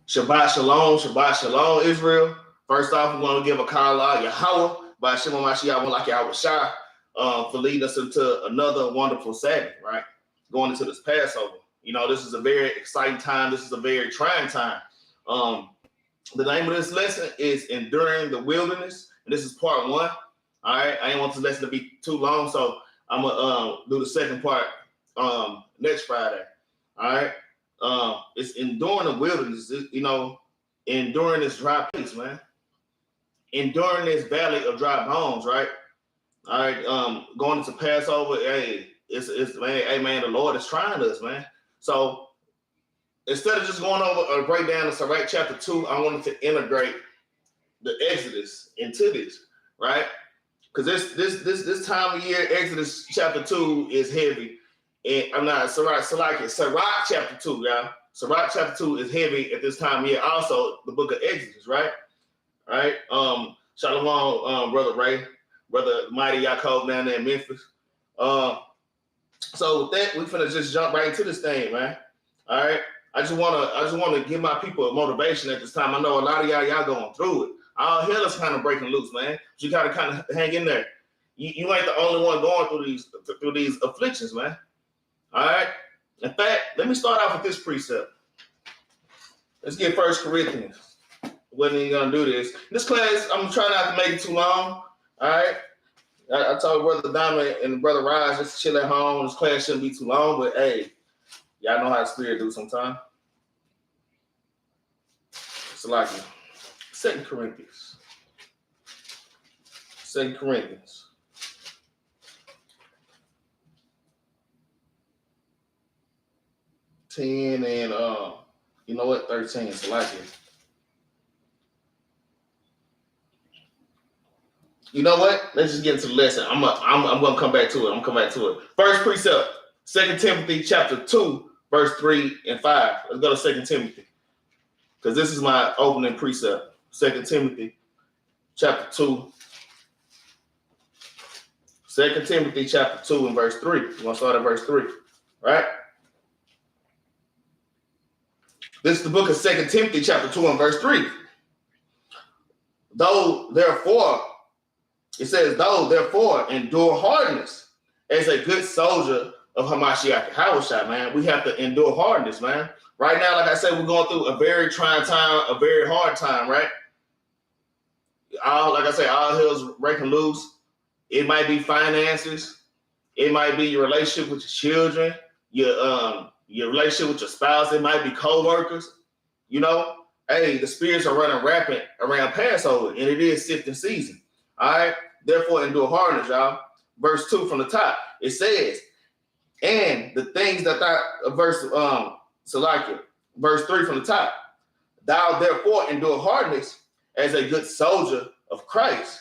Shabbat Shalom, Israel. First off, we want to give a call out Yahweh by Shema Mashiach, like Yahweh Shai, for leading us into another wonderful Sabbath, right? Going into this Passover. You know, this is a very exciting time. This is a very trying time. The name of this lesson is Enduring the Wilderness, and this is part 1. All right, I didn't want this lesson to be too long, so I'm gonna do the second part next Friday. All right. It's enduring the wilderness, enduring this dry place, man. Enduring this valley of dry bones, right? All right, going into Passover, hey, it's man, hey man, the Lord is trying us, man. So instead of just going over a breakdown of Sirach chapter 2, I wanted to integrate the Exodus into this, right? Because this time of year, Exodus chapter 2 is heavy. And I'm not Sirach chapter 2, y'all. Sirach chapter 2 is heavy at this time of year. Also, the book of Exodus, right? All right. Shalom, brother Ray, brother Mighty Yaakov down there in Memphis. So with that, we finna just jump right into this thing, man. All right. I just wanna give my people a motivation at this time. I know a lot of y'all going through it. All hell is kind of breaking loose, man. But you gotta kind of hang in there. You ain't the only one going through these afflictions, man. All right. In fact, let me start off with this precept. Let's get 1 Corinthians. Wasn't even gonna do this. This class, I'm trying not to make it too long. All right. I told Brother Dine-In and Brother Rise just chill at home. This class shouldn't be too long, but hey, y'all know how the Spirit do sometimes. It's like 2 Corinthians. 2 Corinthians. 10 and 13. It's like it. You know what? Let's just get into the lesson. I'm gonna come back to it. First precept, 2 Timothy chapter 2, verse 3 and 5. Let's go to 2 Timothy. Because this is my opening precept. 2 Timothy chapter 2. 2 Timothy chapter 2 and verse 3. We're gonna start at verse 3, right? This is the book of 2 Timothy chapter 2 and verse 3. It says, though therefore endure hardness as a good soldier of Hamashiach Yahushua, man. We have to endure hardness, man. Right now, like I said, we're going through a very trying time, a very hard time, right? All hell's breaking loose. It might be finances. It might be your relationship with your children, your relationship with your spouse. It might be co-workers. Hey, the spirits are running rampant around Passover, and it is sifting season. All right. Therefore, endure hardness, y'all. Verse 2 from the top. It says, and the things that verse 3 from the top. Thou therefore endure hardness as a good soldier of Christ.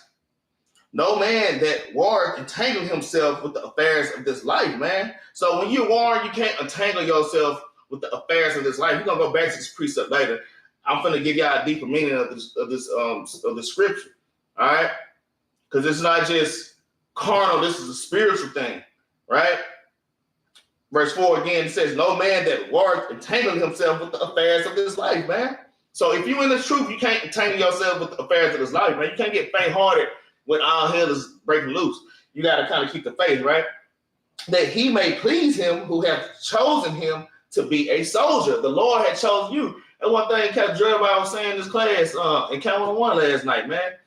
No man that warreth entangle himself with the affairs of this life, man. So when you're warring, you can't entangle yourself with the affairs of this life. We're gonna go back to this precept later. I'm gonna give y'all a deeper meaning of the scripture. All right. Because it's not just carnal, this is a spiritual thing, right? Verse 4 again, it says, no man that warreth entangle himself with the affairs of this life, man. So if you're in the truth, you can't entangle yourself with the affairs of this life, man. You can't get faint-hearted when all hell is breaking loose. You got to kind of keep the faith, right? That he may please him who hath chosen him to be a soldier. The Lord had chosen you. And one thing Capt Jerubbaal was saying in this class in Count 101 last night, man.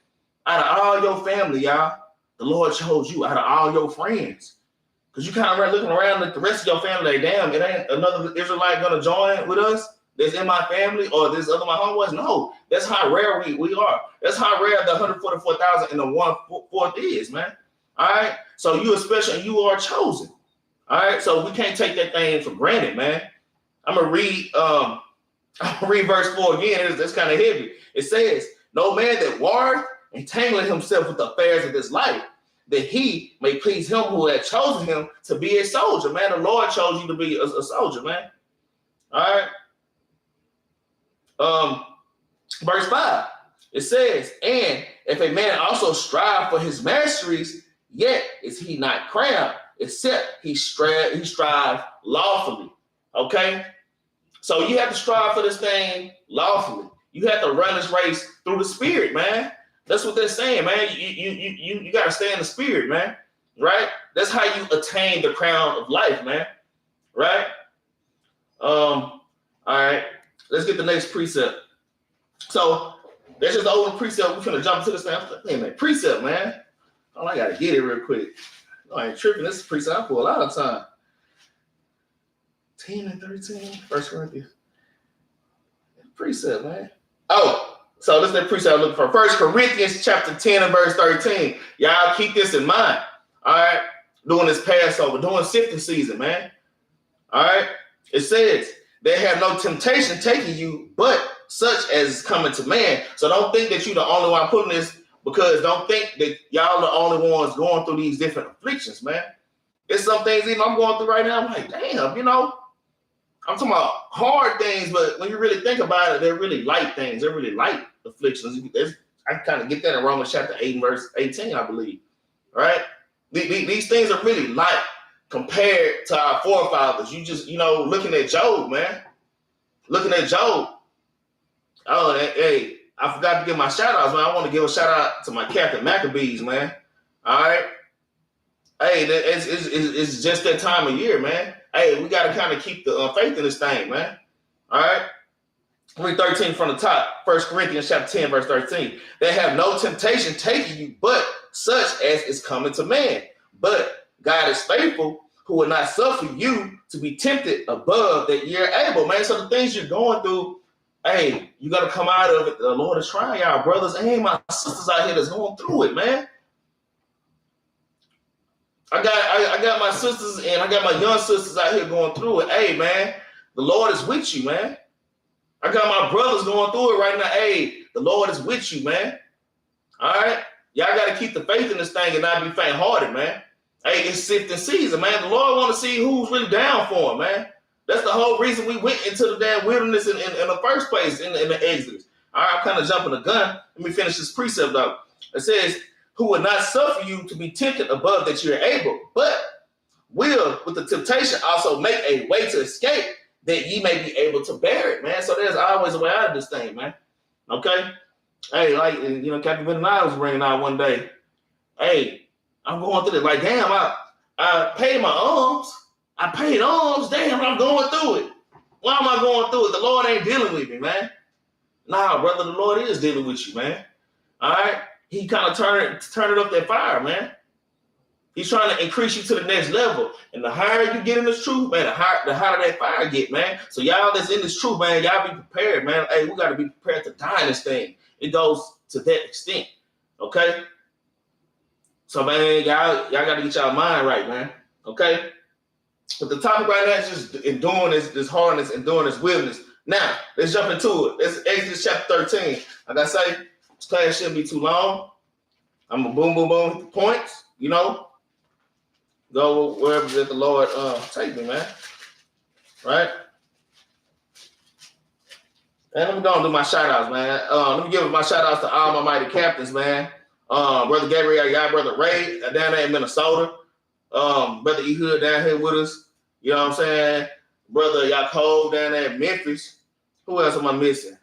Out of all your family, y'all, the Lord chose you out of all your friends. Because you kind of looking around at the rest of your family, like, damn, it ain't another Israelite going to join with us that's in my family or this other my homeboys. No, that's how rare we are. That's how rare the 144,000 and the 1/4 is, man. All right? So you are special and you are chosen. All right? So we can't take that thing for granted, man. I'm going to read verse 4 again. It's kind of heavy. It says, no man that warreth entangling himself with the affairs of this life, that he may please him who had chosen him to be a soldier, man. The Lord chose you to be a soldier, man. All right. Verse 5, it says, and if a man also strive for his masteries, yet is he not crowned, except he strive lawfully. Okay? So you have to strive for this thing lawfully. You have to run this race through the spirit, man. That's what they're saying, man. You got to stay in the spirit, man. Right? That's how you attain the crown of life, man. Right? All right. Let's get the next precept. So that's just the old precept. We're gonna jump to this thing. Hey, man, precept, man. Oh, I gotta get it real quick. I ain't tripping. This is precept I pull a lot of time. 10 and 13, 1 Corinthians. Precept, man. Oh, so this is the precept I'm looking for. 1 Corinthians chapter 10 and verse 13. Y'all keep this in mind. All right. Doing this Passover, doing sifting season, man. All right. It says, they have no temptation taking you, but such as is coming to man. So don't think that you're the only one putting this, because don't think that y'all the only ones going through these different afflictions, man. There's some things even I'm going through right now. I'm like, damn, you know, I'm talking about hard things, but when you really think about it, they're really light things. They're really light afflictions. I kind of get that in Romans chapter 8 and verse 18, I believe. Right? These things are really light compared to our forefathers. You just, you know, looking at Job, man. Looking at Job. Oh, hey, I forgot to give my shout outs, man. I want to give a shout out to my Capt Maccabees, man. All right. Hey, it's just that time of year, man. Hey, we got to kind of keep the faith in this thing, man. All right. Read 13 from the top. 1 Corinthians chapter 10, verse 13. They have no temptation taking you, but such as is coming to man. But God is faithful, who will not suffer you to be tempted above that you're able, man. So the things you're going through, hey, you got to come out of it. The Lord is trying y'all brothers and my sisters out here that's going through it, man. I got my sisters and I got my young sisters out here going through it. Hey, man, the Lord is with you, man. I got my brothers going through it right now. Hey, the Lord is with you, man. All right? Y'all got to keep the faith in this thing and not be faint-hearted, man. Hey, it's sifting season, man. The Lord want to see who's really down for him, man. That's the whole reason we went into the damn wilderness in the first place in the Exodus. All right, I'm kind of jumping the gun. Let me finish this precept, though. It says, who will not suffer you to be tempted above that you're able, but will, with the temptation, also make a way to escape that ye may be able to bear it, man. So there's always a way out of this thing, man. Okay? Hey, like, you know, Captain Benaniyah was bringing out one day. Hey, I'm going through it. Like, damn, I paid my alms. I paid alms. Damn, I'm going through it. Why am I going through it? The Lord ain't dealing with me, man. Nah, brother, the Lord is dealing with you, man. All right? He kind of turn it up that fire, man. He's trying to increase you to the next level. And the higher you get in this truth, man, the hotter that fire get, man. So y'all that's in this truth, man, y'all be prepared, man. Hey, we got to be prepared to die in this thing. It goes to that extent, okay? So, man, y'all got to get y'all mind right, man, okay? But the topic right now is just enduring this hardness, enduring this wilderness. Now, let's jump into it. It's Exodus chapter 13. Like I say, this class shouldn't be too long. I'm going to boom, boom, boom, hit the points, you know? Go wherever that the Lord take me, man. Right? And let me go and do my shout-outs, man. Let me give my shout-outs to all my mighty captains, man. Brother Gabriel, y'all, Brother Ray, down there in Minnesota. Brother Ehud down here with us. You know what I'm saying? Brother Yaakov down there in Memphis. Who else am I missing?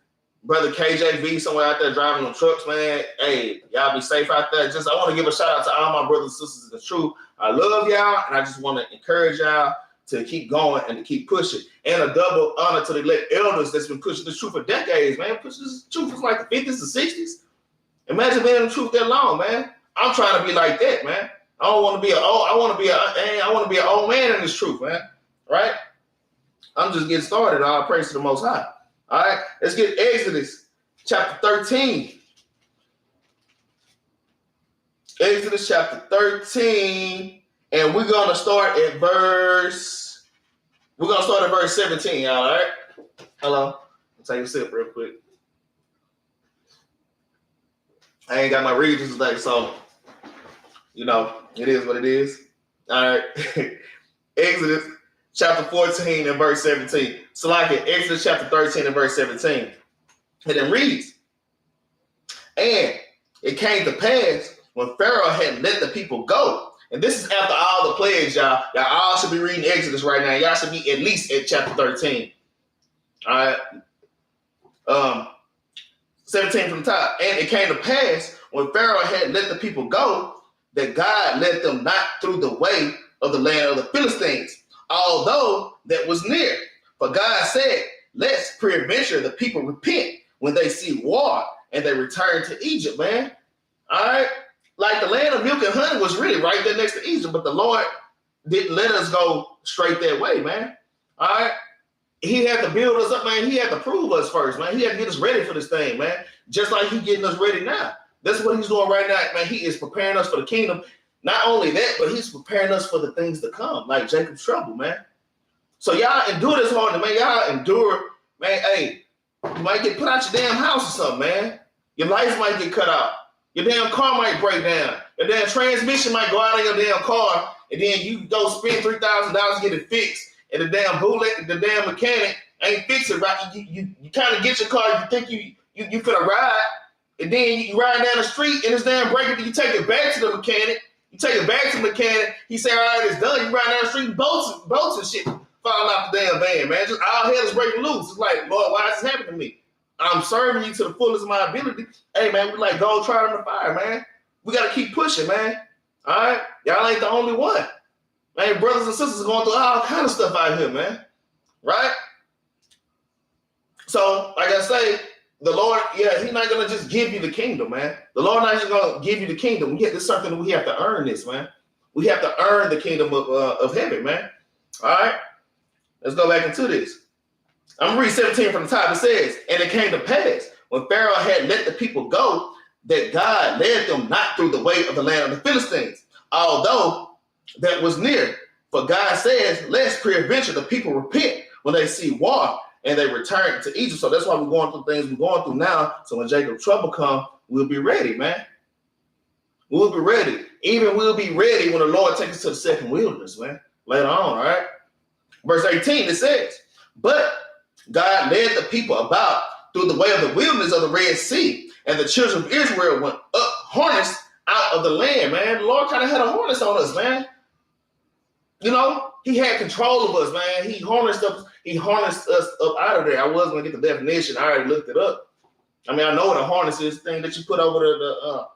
Brother KJV somewhere out there driving them trucks, man. Hey, y'all be safe out there. I want to give a shout out to all my brothers and sisters in the truth. I love y'all, and I just want to encourage y'all to keep going and to keep pushing. And a double honor to the late elders that's been pushing this truth for decades, man. Pushing this truth for like the 50s and 60s. Imagine being in the truth that long, man. I'm trying to be like that, man. I want to be an old man in this truth, man. Right? I'm just getting started. All praise to the Most High. All right, let's get Exodus chapter 13. Exodus chapter 13, and we're gonna start at verse 17, y'all. All right. Hello. I'll take a sip real quick. I ain't got my readings today, so you know it is what it is. All right. Exodus chapter 14 and verse 17. So like in Exodus chapter 13 and verse 17. And it reads, and it came to pass when Pharaoh had let the people go. And this is after all the plagues, y'all. Y'all all should be reading Exodus right now. Y'all should be at least at chapter 13. All right. 17 from the top. And it came to pass when Pharaoh had let the people go, that God led them not through the way of the land of the Philistines, although that was near. For God said, let's peradventure the people repent when they see war and they return to Egypt, man. All right. Like the land of milk and honey was really right there next to Egypt, but the Lord didn't let us go straight that way, man. All right. He had to build us up, man. He had to prove us first, man. He had to get us ready for this thing, man. Just like he's getting us ready now. That's what he's doing right now, man. He is preparing us for the kingdom. Not only that, but he's preparing us for the things to come, like Jacob's trouble, man. So y'all endure this hard, man. Y'all endure, man. Hey, you might get put out your damn house or something, man. Your lights might get cut out. Your damn car might break down. Your damn transmission might go out of your damn car, and then you go spend $3,000 to get it fixed. And the damn mechanic ain't fix it right. You kind of get your car, you think you finna ride, and then you ride down the street and it's damn breaking. You take it back to the mechanic. You take it back to the mechanic. He say, all right, it's done. You ride down the street, bolts and shit falling off the damn van, man. Just all hell is breaking loose. It's like, Lord, why is this happening to me? I'm serving you to the fullest of my ability. Hey, man, we like gold tried in the fire, man. We got to keep pushing, man. All right? Y'all ain't the only one. Man, brothers and sisters going through all kind of stuff out here, man. Right? So, like I say, the Lord, yeah, he's not going to just give you the kingdom, man. The Lord not just going to give you the kingdom. This is something that we have to earn this, man. We have to earn the kingdom of heaven, man. All right? Let's go back into this. I'm going to read 17 from the top. It says, and it came to pass, when Pharaoh had let the people go, that God led them not through the way of the land of the Philistines, although that was near. For God says, let's peradventure the people repent when they see war and they return to Egypt. So that's why we're going through things we're going through now. So when Jacob's trouble comes, we'll be ready, man. We'll be ready. Even we'll be ready when the Lord takes us to the second wilderness, man. Later on, all right? Verse 18, it says, but God led the people about through the way of the wilderness of the Red Sea, and the children of Israel went up harnessed out of the land, man. The Lord kind of had a harness on us, man. You know, he had control of us, man. He harnessed us up out of there. I was going to get the definition. I already looked it up. I mean, I know what a harness is, thing that you put over the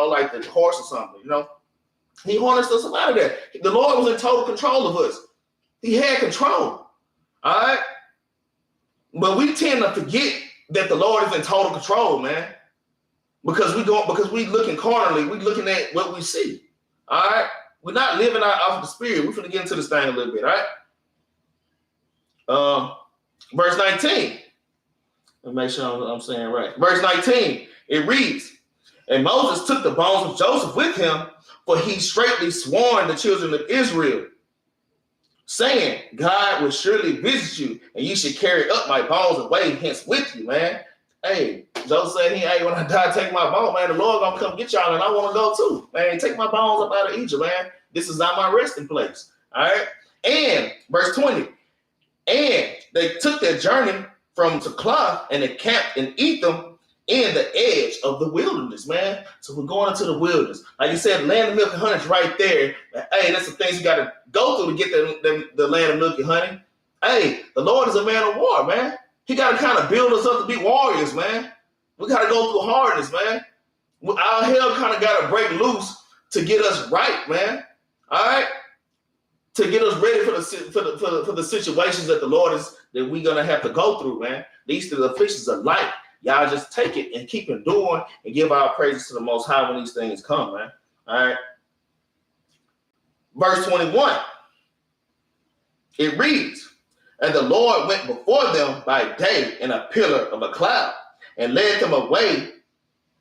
like the horse or something, you know. He harnessed us up out of there. The Lord was in total control of us. He had control. All right? But we tend to forget that the Lord is in total control, man. Because we looking carnally, we looking at what we see. All right? We're not living out of the spirit. We're going to get into this thing a little bit, all right? Verse 19. Let me make sure I'm saying right. Verse 19, it reads, and Moses took the bones of Joseph with him, for he straitly sworn the children of Israel, saying, God will surely visit you, and you should carry up my bones away hence with you, man. Hey, Joseph said, hey, when I die, take my bones, man. The Lord gonna come get y'all, and I want to go too, man. Take my bones up out of Egypt, man. This is not my resting place. All right. And verse 20, and they took their journey from Teklah and they camped in Etham in the edge of the wilderness, man. So we're going into the wilderness. Like you said, land of milk and honey is right there. Hey, that's the things you got to go through to get the land of milk and honey. Hey, the Lord is a man of war, man. He got to kind of build us up to be warriors, man. We got to go through hardness, man. Our hell kind of got to break loose to get us right, man. All right? To get us ready for the situations that the Lord is, that we're going to have to go through, man. These are the afflictions of life. Y'all just take it and keep enduring and give our praises to the Most High when these things come, man. All right? Verse 21. It reads, and the Lord went before them by day in a pillar of a cloud and led them away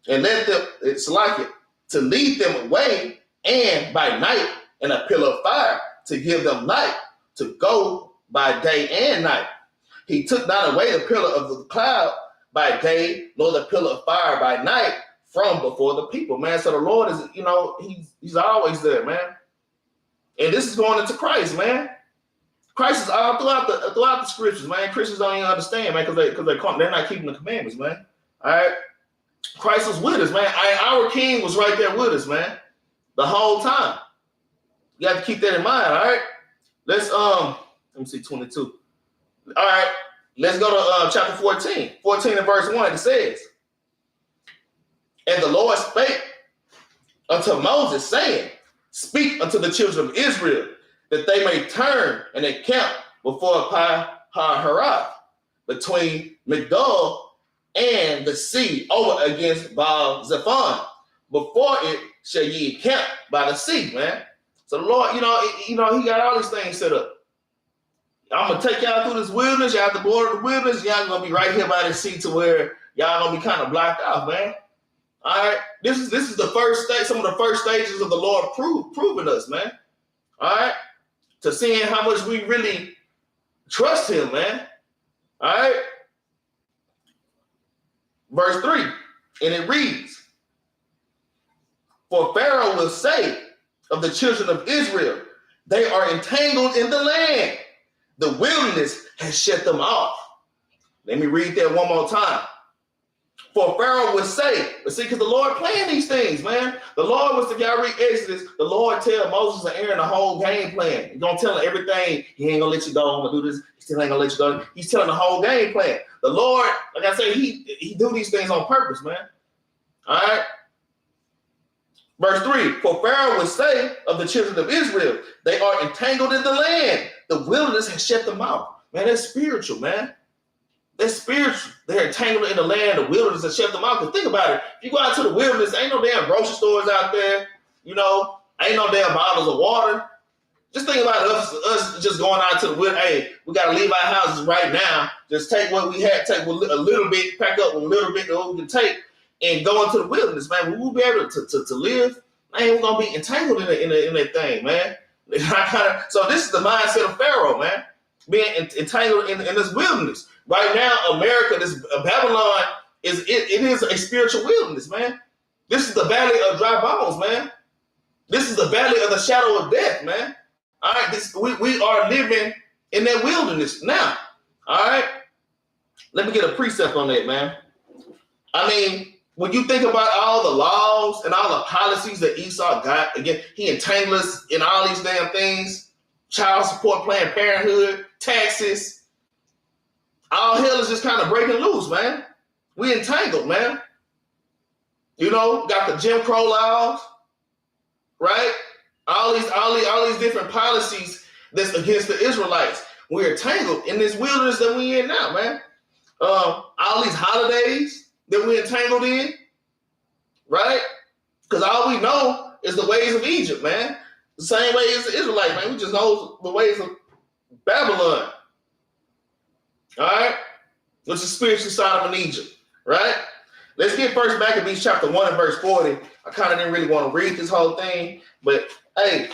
and led them, it's like it, to lead them away, and by night in a pillar of fire to give them light to go by day and night. He took not away the pillar of the cloud by day, nor the pillar of fire by night from before the people, man. So the Lord is, he's always there, man. And this is going into Christ, man. Christ is all throughout the scriptures, man. Christians don't even understand, man, because they're not keeping the commandments, man. All right. Christ was with us, man. Our King was right there with us, man, the whole time. You have to keep that in mind, all right? Let me see, 22. All right. Let's go to chapter 14. 14 and verse 1. It says, and the Lord spake unto Moses, saying, speak unto the children of Israel, that they may turn and encamp before Pi-hahiroth, between Migdol and the sea, over against Baal-zephon. Before it shall ye encamp by the sea, man. So the Lord, he got all these things set up. I'm gonna take y'all through this wilderness. Y'all at the border of the wilderness. Y'all gonna be right here by the sea to where y'all gonna be kind of blocked off, man. All right, this is the first stage, some of the first stages of the Lord proving us, man. All right, to seeing how much we really trust Him, man. All right, verse 3, and it reads, for Pharaoh will say of the children of Israel, they are entangled in the land. The wilderness has shut them off. Let me read that one more time. For Pharaoh would say, but see, because the Lord planned these things, man. The Lord was, if y'all read Exodus, the Lord tell Moses and Aaron the whole game plan. He's going to tell them everything. He ain't going to let you go. I'm going to do this. He still ain't going to let you go. He's telling the whole game plan. The Lord, like I say, he do these things on purpose, man. All right. Verse 3, for Pharaoh would say of the children of Israel, they are entangled in the land. The wilderness has shut them out. Man, that's spiritual, man. That's spiritual. They're entangled in the land. The wilderness has shut them out. Because think about it. If you go out to the wilderness, ain't no damn grocery stores out there. Ain't no damn bottles of water. Just think about us just going out to the wilderness. Hey, we got to leave our houses right now. Just take what we had, take a little bit, pack up a little bit that we can take, and go into the wilderness, man. We'll be able to live. Man, we're going to be entangled in that thing, man. So this is the mindset of Pharaoh, man. Being entangled in this wilderness. Right now, America, this Babylon, it is a spiritual wilderness, man. This is the valley of dry bones, man. This is the valley of the shadow of death, man. All right, we are living in that wilderness now. All right, let me get a precept on that, man. I mean, when you think about all the laws and all the policies that Esau got, again, he entangled us in all these damn things, child support, Planned Parenthood, taxes. All hell is just kind of breaking loose, man. We entangled, man. Got the Jim Crow laws, right? All these different policies that's against the Israelites. We're entangled in this wilderness that we in now, man. All these holidays that we're entangled in, right? Because all we know is the ways of Egypt, man. The same way as the Israelites, man. We just know the ways of Babylon. All right? Which is spiritually Sodom and Egypt, right? Let's get First Maccabees chapter 1 and verse 40. I kind of didn't really want to read this whole thing, but hey,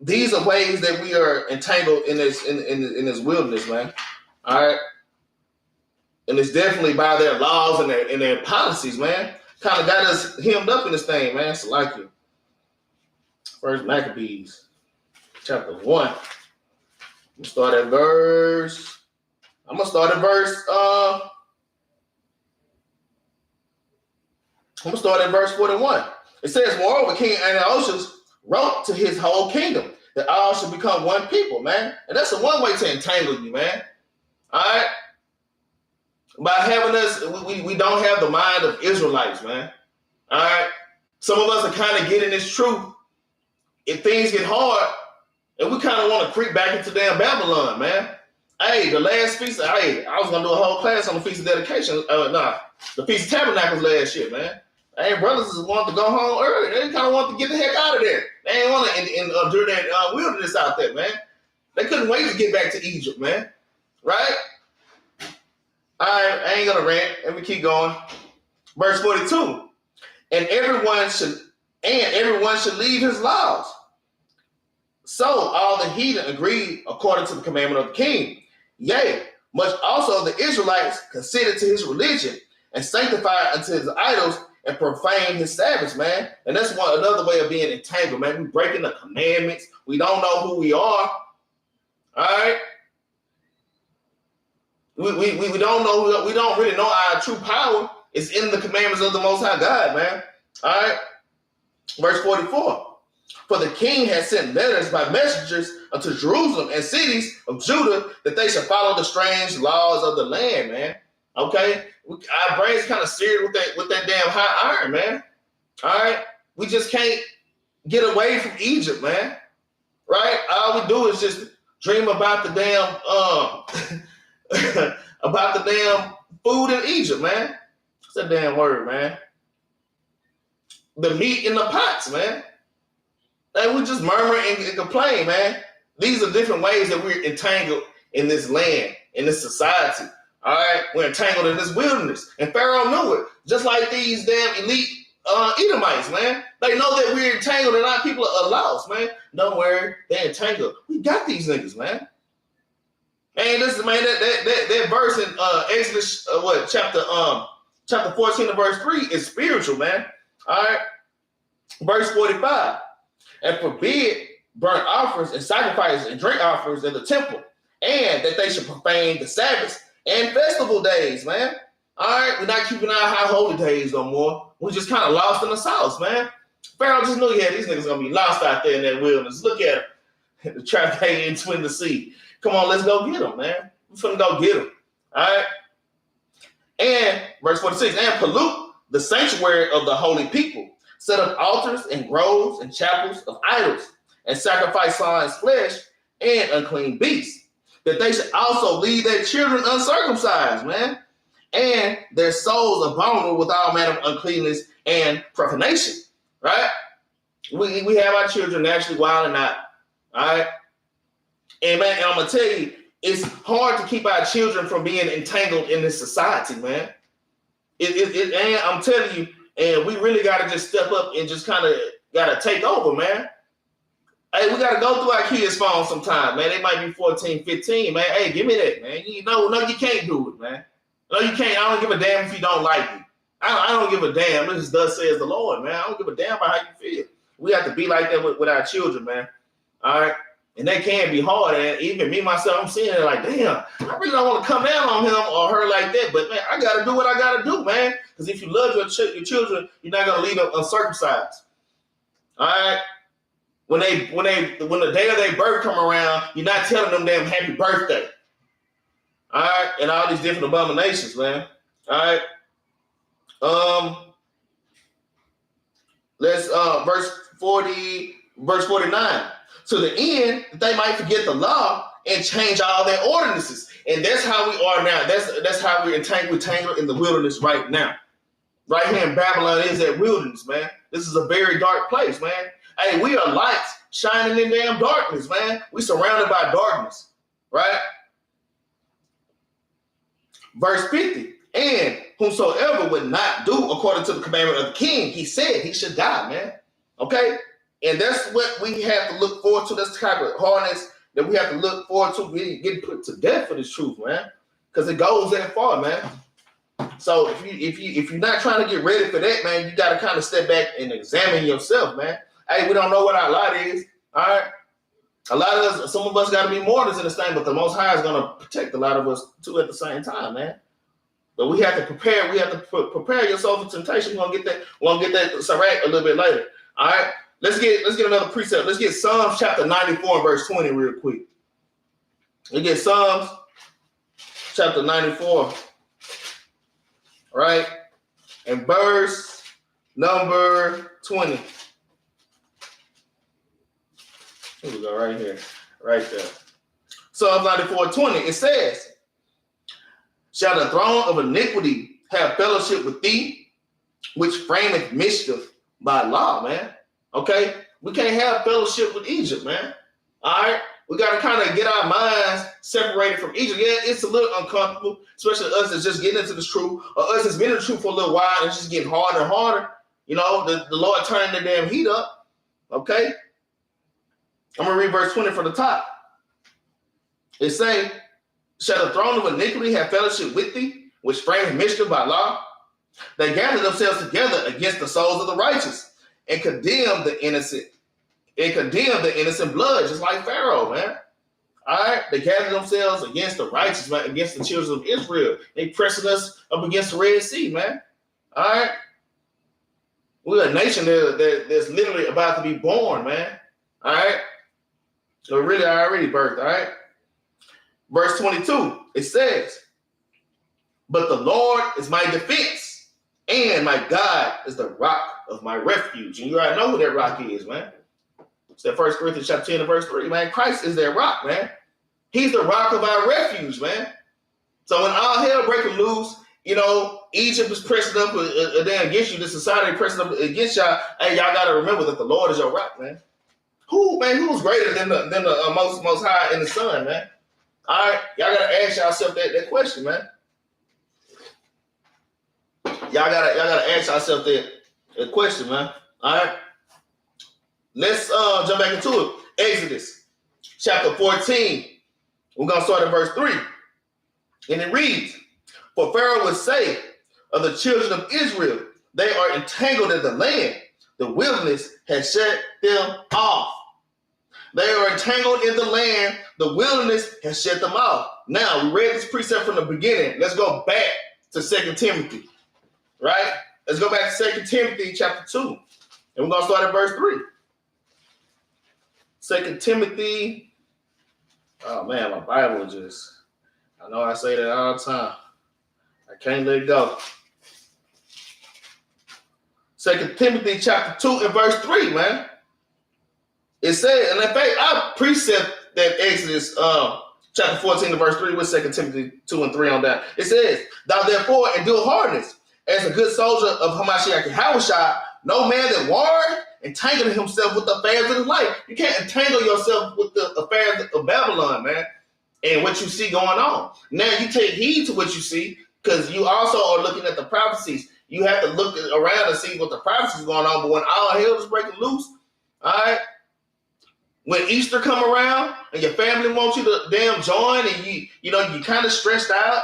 these are ways that we are entangled in this wilderness, man. All right? And it's definitely by their laws and their policies, man. Kind of got us hemmed up in this thing, man. So like you. First Maccabees chapter 1. I'm gonna start at verse 41. It says, moreover, King Antiochus wrote to his whole kingdom that all should become one people, man. And that's the one way to entangle you, man. All right? By having us, we don't have the mind of Israelites, man. All right? Some of us are kind of getting this truth. If things get hard, and we kind of want to creep back into damn Babylon, man. Hey, the last feast, I was going to do a whole class on the Feast of Dedication. The Feast of Tabernacles last year, man. Hey, brothers just wanted to go home early. They kind of wanted to get the heck out of there. They ain't want to endure that wilderness out there, man. They couldn't wait to get back to Egypt, man. Right? All right, I ain't going to rant. Let me keep going. Verse 42. And everyone should leave his laws. So all the heathen agreed according to the commandment of the king. Yea, much also the Israelites consented to his religion and sanctified unto his idols and profaned his Sabbaths, man. And that's another way of being entangled, man. We breaking the commandments. We don't know who we are. All right. We don't know. We don't really know our true power. It's in the commandments of the Most High God, man. All right. Verse 44. For the king had sent letters by messengers unto Jerusalem and cities of Judah that they should follow the strange laws of the land, man. Okay? Our brains kind of seared with that damn hot iron, man. All right? We just can't get away from Egypt, man. Right? All we do is just dream about the damn about the damn food in Egypt, man. What's that damn word, man? The meat in the pots, man. Like, we just murmur and complain, man. These are different ways that we're entangled in this land, in this society. All right? We're entangled in this wilderness. And Pharaoh knew it. Just like these damn elite Edomites, man. They know that we're entangled and our people are lost, man. Don't worry, they're entangled. We got these niggas, man. And this is, man, that verse in Exodus, chapter 14 and verse 3 is spiritual, man. All right? Verse 45. And forbid burnt offerings and sacrifices and drink offerings in the temple, and that they should profane the Sabbaths and festival days, man. All right, we're not keeping our high holy days no more. We just kind of lost in the sauce, man. Pharaoh just knew, yeah, these niggas gonna be lost out there in that wilderness. Look at them, the trap hanging between the sea. Come on, let's go get them, man. We're finna go get them. All right. And verse 46, and pollute the sanctuary of the holy people. Set up altars and groves and chapels of idols, and sacrifice swine's flesh and unclean beasts, that they should also leave their children uncircumcised, man, and their souls abominable with all manner of uncleanness and profanation, right? We have our children naturally wilding out, all right? And man, I'm gonna tell you, it's hard to keep our children from being entangled in this society, man. And I'm telling you, and we really got to just step up and just kind of got to take over, man. Hey, we got to go through our kids' phones sometime, man. They might be 14, 15, man. Hey, give me that, man. No, you can't do it, man. No, you can't. I don't give a damn if you don't like me. I don't give a damn. This is thus says the Lord, man. I don't give a damn about how you feel. We have to be like that with our children, man. All right? And that can be hard. And even me, myself, I'm seeing it like, damn, I really don't want to come down on him or her like that. But, man, I got to do what I got to do, man. Because if you love your children, you're not going to leave them uncircumcised. All right? When the day of their birth come around, you're not telling them damn happy birthday. All right? And all these different abominations, man. All right? Let's, verse 49. To the end that they might forget the law and change all their ordinances. And that's how we are now. That's how we're entangled in the wilderness right now. Right here in Babylon is that wilderness, man. This is a very dark place, man. Hey, we are lights shining in damn darkness, man. We surrounded by darkness, right? Verse 50. And whomsoever would not do according to the commandment of the king, he said he should die, man. Okay? And that's what we have to look forward to. That's the type of hardness that we have to look forward to getting put to death for this truth, man. Because it goes that far, man. So if you're not trying to get ready for that, man, you got to kind of step back and examine yourself, man. Hey, we don't know what our lot is. All right. A lot of us, some of us got to be martyrs in this thing, but the Most High is going to protect a lot of us too at the same time, man. But we have to prepare. We have to prepare yourself for temptation. We're gonna get that Sirach a little bit later. All right. Let's get another precept. Let's get Psalms chapter 94 and verse 20 real quick. Let's get Psalms chapter 94, right? And verse number 20. Here we go, right here, right there. Psalms 94:20. It says, shall the throne of iniquity have fellowship with thee, which frameth mischief by law, man? Okay? We can't have fellowship with Egypt, man. All right? We got to kind of get our minds separated from Egypt. Yeah, it's a little uncomfortable, especially us that's just getting into this truth, or us that's been in the truth for a little while and it's just getting harder and harder. You know, the Lord turning the damn heat up. Okay? I'm going to read verse 20 from the top. It say, shall the throne of iniquity have fellowship with thee, which frameth mischief by law? They gather themselves together against the souls of the righteous, and condemn the innocent blood, just like Pharaoh, man. All right, they gather themselves against the righteous, man, against the children of Israel. They pressing us up against the Red Sea, man. All right. We're a nation that's literally about to be born, man. All right? So really already birthed, all right? Verse 22, it says, but the Lord is my defense, and my God is the rock of my refuge. And you already know who that rock is, man. It's that 1 Corinthians chapter 10 and verse 3, man. Christ is that rock, man. He's the rock of our refuge, man. So when all hell breaking loose, you know, Egypt is pressing up against you, the society pressing up against y'all, hey, y'all got to remember that the Lord is your rock, man. Who's greater than the most high in the sun, man? All right, y'all got to ask yourself that question, man. Y'all gotta ask yourself that question, man. All right. Let's jump back into it. Exodus chapter 14. We're gonna start at verse 3. And it reads, for Pharaoh would say of the children of Israel, they are entangled in the land. The wilderness has shut them off. They are entangled in the land. The wilderness has shut them off. Now, we read this precept from the beginning. Let's go back to 2 Timothy. Right? Let's go back to 2 Timothy chapter 2. And we're going to start at verse 3. 2 Timothy. Oh, man, my Bible just, I know I say that all the time. I can't let it go. 2 Timothy chapter 2 and verse 3, man. It says, and in fact, I precept that Exodus chapter 14 and verse 3 with 2 Timothy 2 and 3 on that. It says, thou therefore endure hardness as a good soldier of Hamashiach Yahushua, no man that warred entangled himself with the affairs of his life. You can't entangle yourself with the affairs of Babylon, man, and what you see going on. Now you take heed to what you see, because you also are looking at the prophecies. You have to look around and see what the prophecies going on. But when all hell is breaking loose, all right, when Easter come around and your family wants you to damn join, and you kind of stressed out,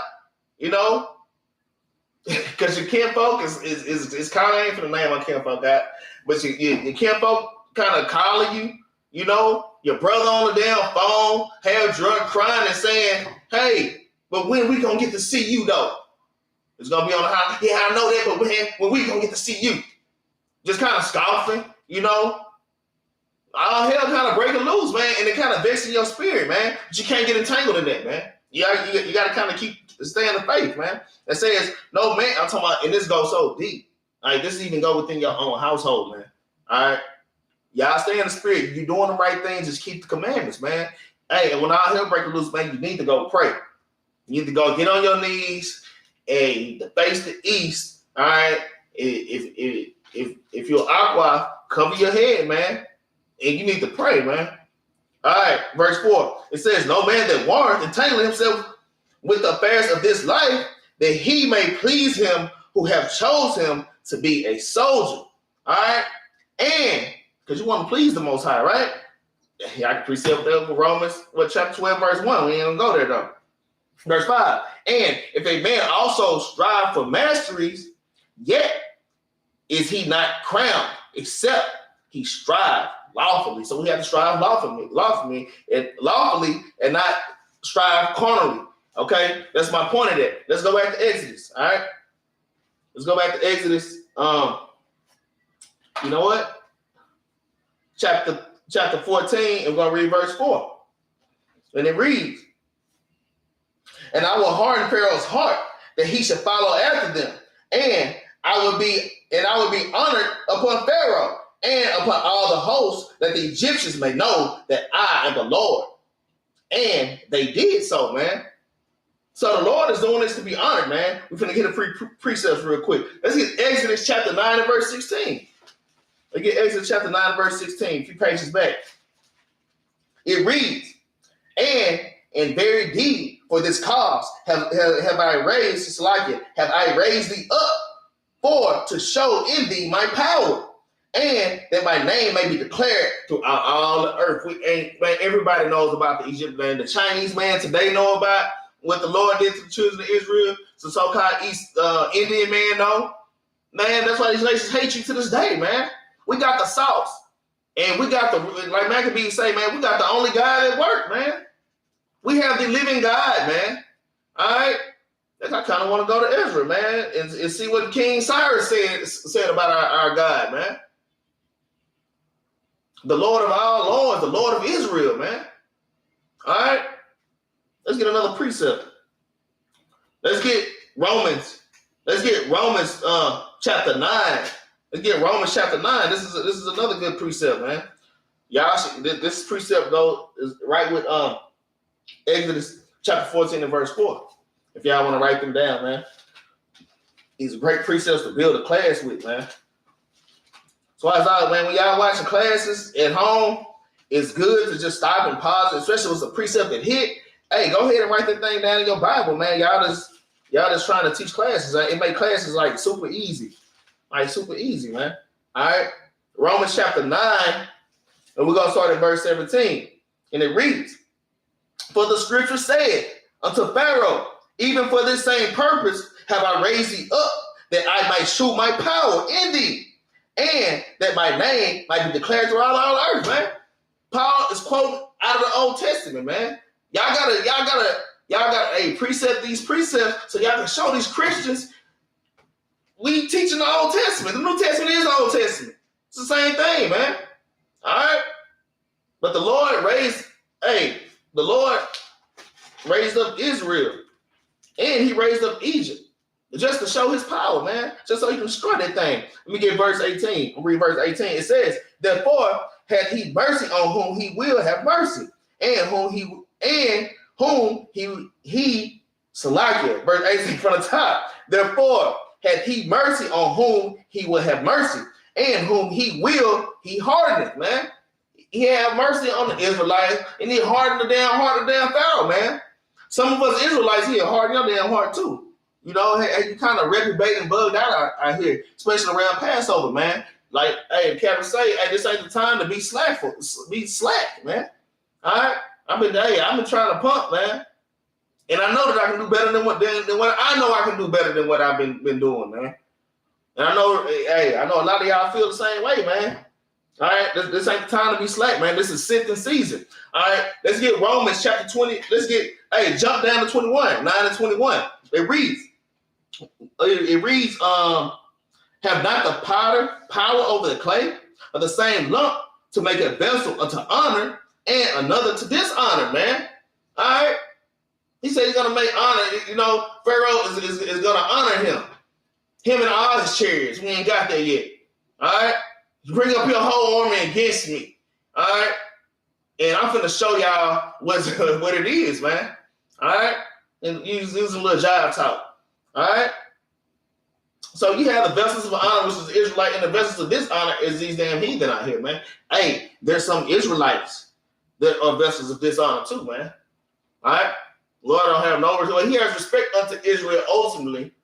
you know, because your kinfolk is kind of ain't for the name of kinfolk got, but your kinfolk kind of calling you, you know, your brother on the damn phone, half drunk, crying and saying, hey, but when we gonna get to see you though? It's gonna be on the high. Yeah, I know that, but when we gonna get to see you? Just kind of scoffing, you know. All hell kind of breaking loose, man, and it kind of vexing your spirit, man. But you can't get entangled in that, man. You got to kind of stay in the faith, man. It says, no man, I'm talking about, and this goes so deep. All right, this even go within your own household, man. All right, y'all stay in the spirit. You're doing the right things. Just keep the commandments, man. Hey, and when all hell breaking loose, man, you need to go pray. You need to go get on your knees and face the east. All right, if you're aqua, cover your head, man. And you need to pray, man. All right, verse 4. It says, no man that warreth entangling himself with the affairs of this life, that he may please him who have chose him to be a soldier. All right? And, because you want to please the Most High, right? Yeah, I can precept that with Romans, chapter 12, verse 1. We ain't going to go there, though. Verse 5. And if a man also strive for masteries, yet is he not crowned, except he strive lawfully. So we have to strive lawfully, and not strive carnally. Okay, that's my point of that. Let's go back to Exodus. All right, let's go back to Exodus. You know what? Chapter 14, and we're gonna read verse 4, and it reads, "And I will harden Pharaoh's heart that he should follow after them, and I will be honored upon Pharaoh and upon all the hosts, that the Egyptians may know that I am the Lord." And they did so, man. So the Lord is doing this to be honored, man. We're going to get a precepts real quick. Let's get Exodus chapter 9 and verse 16. Let's get Exodus chapter 9 and verse 16, a few pages back. It reads, and in very deed for this cause have I raised thee up, for to show in thee my power, and that my name may be declared throughout all the earth. Everybody knows about the Egypt man. The Chinese man today know about what the Lord did to the children of Israel. So so-called East Indian man know. Man, that's why these nations hate you to this day, man. We got the sauce. And we got like Maccabees say, man, we got the only God that work, man. We have the living God, man. All right? I kind of want to go to Ezra, man, and see what King Cyrus said about our God, man. The Lord of all lords, the Lord of Israel, man. All right, let's get another precept. Let's get Romans. Let's get Romans chapter 9. Let's get Romans chapter 9. This is another good precept, man. Y'all should, this precept is right with Exodus chapter 14 and verse 4. If y'all want to write them down, man. These are great precepts to build a class with, man. So as man, when y'all watching classes at home, it's good to just stop and pause, especially if it's a precept that hit. Hey, go ahead and write that thing down in your Bible, man. Y'all just trying to teach classes. It make classes like super easy. Like super easy, man. All right. Romans chapter 9, and we're gonna start at verse 17. And it reads, "For the scripture said unto Pharaoh, even for this same purpose have I raised thee up, that I might shew my power in thee, and that my name might be declared throughout all earth," man. Paul is quoting out of the Old Testament, man. Y'all gotta precept these precepts so y'all can show these Christians we teaching the Old Testament. The New Testament is the Old Testament. It's the same thing, man. All right. But the Lord raised up Israel, and he raised up Egypt just to show his power, man. Just so he can destroy that thing. Let me get verse 18. I'll read verse 18. It says, "Therefore had he mercy on whom he will have mercy, and whom he Salakia." Verse 18 from the top. "Therefore had he mercy on whom he will have mercy, and whom he will he hardeneth," man. He had mercy on the Israelites, and he hardened the damn heart of damn Pharaoh, man. Some of us Israelites here harden your damn heart too. You know, hey, you kind of reprobate and bugged out here, especially around Passover, man. Like, hey, Capt say, hey, this ain't the time to be slack, man. All right, I've been trying to pump, man, and I know that I can do better than what I know I can do better than what I've been doing, man. And I know a lot of y'all feel the same way, man. All right, this ain't the time to be slack, man. This is sifting season. All right, let's get Romans chapter 20. Jump down to 21, 9 and 21. It reads, "Have not the potter power over the clay of the same lump to make a vessel unto honor and another to dishonor," man. All right, he said he's gonna make honor. You know, Pharaoh is gonna honor him and all his chariots. We ain't got there yet. All right. Bring up your whole army against me, all right? And I'm finna show y'all what it is, man, all right? And use some little jive talk, all right? So you have the vessels of honor, which is Israelite, and the vessels of dishonor is these damn heathen out here, man. Hey, there's some Israelites that are vessels of dishonor too, man, all right? Lord don't have no respect. He has respect unto Israel ultimately,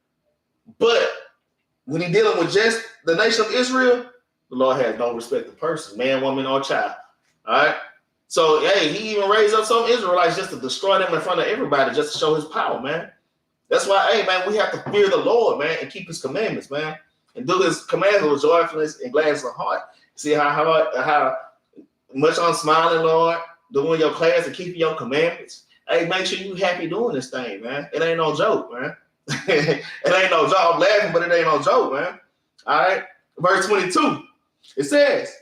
but when he's dealing with just the nation of Israel, the Lord has no respect to person, man, woman, or child. All right. So, hey, he even raised up some Israelites just to destroy them in front of everybody, just to show his power, man. That's why, hey, man, we have to fear the Lord, man, and keep his commandments, man, and do his commandments with joyfulness and gladness of heart. See how much I'm smiling, Lord, doing your class and keeping your commandments. Hey, make sure you happy doing this thing, man. It ain't no joke, man. It ain't no joke. I'm laughing, but it ain't no joke, man. All right. Verse 22. It says,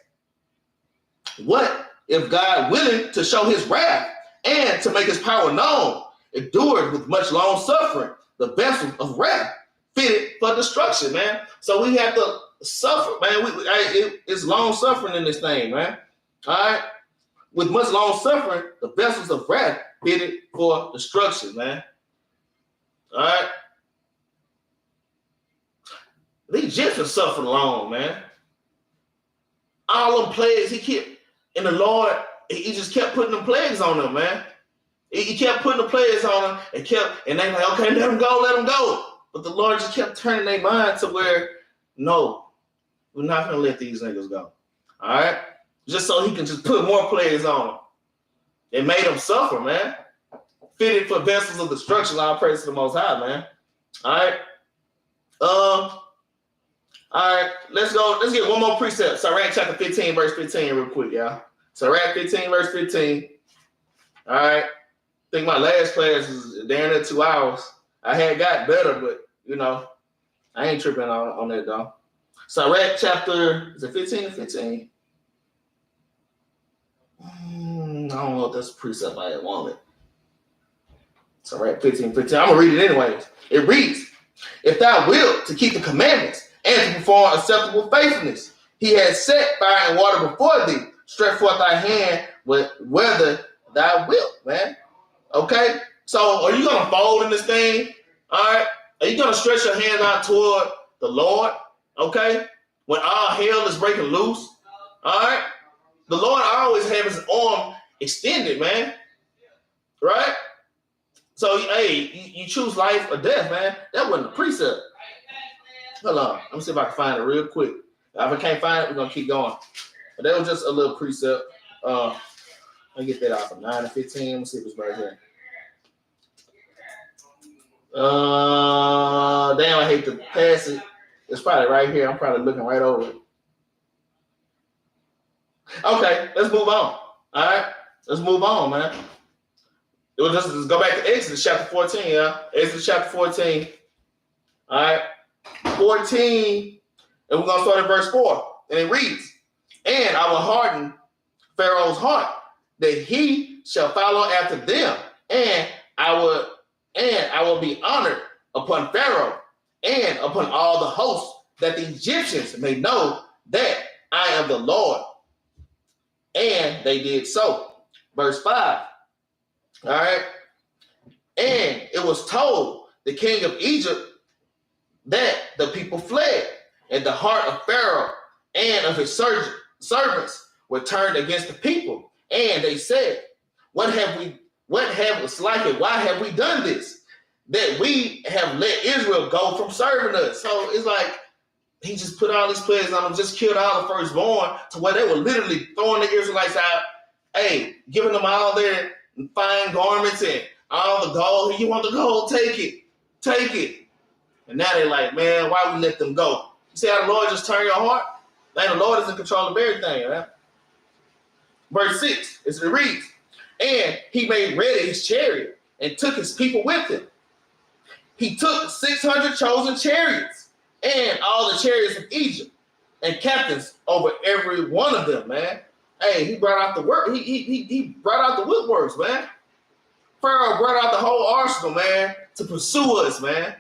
"What if God, willing to show his wrath and to make his power known, endured with much long suffering the vessel of wrath fitted for destruction," man. So we have to suffer, man. It's long suffering in this thing, man. All right. With much long suffering, the vessels of wrath fitted for destruction, man. All right. The Egyptians suffered long, man. All them plagues and the Lord, he just kept putting them plagues on them, man. He kept putting the plagues on them and they like, okay, let them go. But the Lord just kept turning their mind to where, no, we're not going to let these niggas go. All right? Just so he can just put more plagues on them. It made them suffer, man. Fitted for vessels of destruction. All praise to the Most High, man. All right? All right, let's go. Let's get one more precept. Sirach chapter 15, verse 15, real quick, y'all. Sirach 15, verse 15. All right. I think my last class is down at 2 hours. I had got better, but you know, I ain't tripping on that though. Sirach chapter, is it 15 or 15? I don't know if that's a precept I want it. Sirach 15. I'm gonna read it anyways. It reads, if thou wilt to keep the commandments and to perform acceptable faithfulness, he has set fire and water before thee. Stretch forth thy hand whether thou wilt, man. Okay? So are you gonna fold in this thing? All right? Are you gonna stretch your hand out toward the Lord? Okay? When all hell is breaking loose. All right? The Lord always have his arm extended, man. Right? So, hey, you choose life or death, man. That wasn't a precept. Hold on. Let me see if I can find it real quick. If I can't find it, we're going to keep going. But that was just a little precept. Let me get that out from 9 to 15. Let me see if it's right here. Damn, I hate to pass it. It's probably right here. I'm probably looking right over it. Okay, let's move on. All right? Let's move on, man. It was just go back to Exodus chapter 14, yeah? Exodus chapter 14. All right? 14, and we're going to start at verse 4. And it reads, and I will harden Pharaoh's heart, that he shall follow after them, and I will be honored upon Pharaoh and upon all the hosts, that the Egyptians may know that I am the Lord. And they did so. Verse 5. All right. And it was told the king of Egypt that the people fled, and the heart of Pharaoh and of his servants were turned against the people. And they said, what have us like it? Why have we done this? That we have let Israel go from serving us. So it's like he just put all these plagues on them, just killed all the firstborn, to where they were literally throwing the Israelites out, hey, giving them all their fine garments and all the gold. You want the gold? Take it. Take it. And now they're like, man, why we let them go? You see how the Lord just turned your heart? Man, the Lord is in control of everything, right? Verse 6, it reads, and he made ready his chariot and took his people with him. He took 600 chosen chariots and all the chariots of Egypt and captains over every one of them, man. Hey, he brought out the work. He brought out the woodworks, man. Pharaoh brought out the whole arsenal, man, to pursue us, man.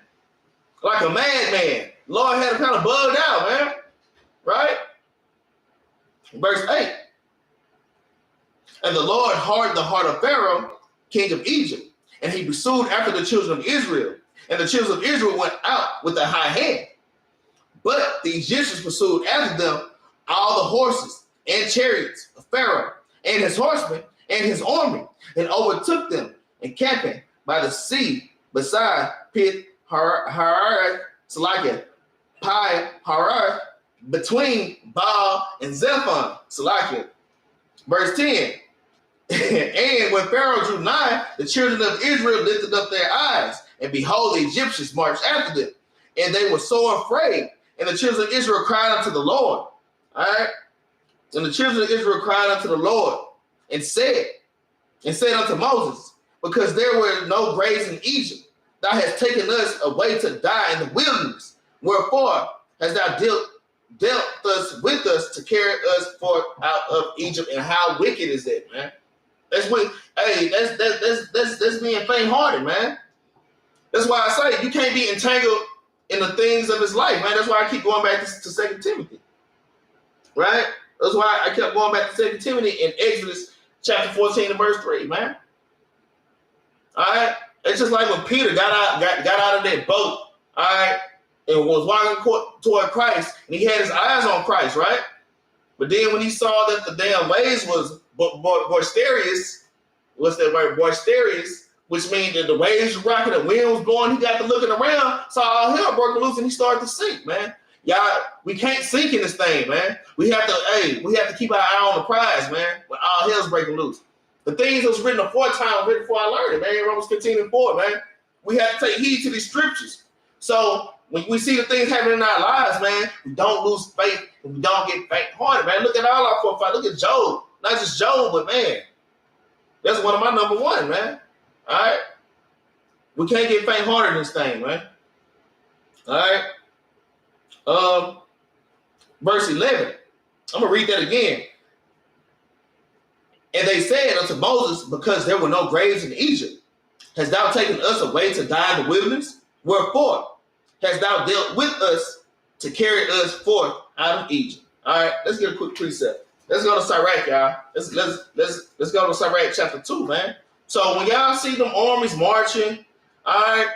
Like a madman. Lord had him kind of bugged out, man. Right? Verse 8. And the Lord hardened the heart of Pharaoh, king of Egypt, and he pursued after the children of Israel. And the children of Israel went out with a high hand. But the Egyptians pursued after them all the horses and chariots of Pharaoh and his horsemen and his army, and overtook them encamping by the sea beside Pit Harar, Salakia, Pi Harar, between Baal and Zephon, Salakia. Verse 10. And when Pharaoh drew nigh, the children of Israel lifted up their eyes, and behold, the Egyptians marched after them, and they were so afraid. And the children of Israel cried unto the Lord. All right. And the children of Israel cried unto the Lord and said unto Moses, because there were no graves in Egypt, thou hast taken us away to die in the wilderness. Wherefore hast thou dealt thus with us to carry us forth out of Egypt? And how wicked is that, man? That's what. Hey, that's being faint-hearted, man. That's why I say you can't be entangled in the things of his life, man. That's why I keep going back to 2 Timothy, right? That's why I kept going back to 2 Timothy in Exodus chapter 14 and verse 3, man. All right? It's just like when Peter got out of that boat, all right, and was walking toward Christ, and he had his eyes on Christ, right? But then when he saw that the damn waves was boisterous, what's that word? Boisterous, which means that the waves were rocking, the wind was blowing, he got to looking around, saw all hell broke loose, and he started to sink, man. Y'all, we can't sink in this thing, man. We have to keep our eye on the prize, man, when all hell's breaking loose. The things that was written aforetime, written before I learned it, man. Romans 15 and 4, man. We have to take heed to these scriptures. So when we see the things happening in our lives, man, we don't lose faith and we don't get faint-hearted, man. Look at all our forefathers. Look at Job. Not just Job, but man, that's one of my number one, man. All right? We can't get faint-hearted in this thing, man. All right. Verse 11. I'm going to read that again. And they said unto Moses, because there were no graves in Egypt, hast thou taken us away to die in the wilderness? Wherefore hast thou dealt with us to carry us forth out of Egypt? All right, let's get a quick precept. Let's go to Sirach, y'all. Let's go to Sirach chapter 2, man. So when y'all see them armies marching, all right,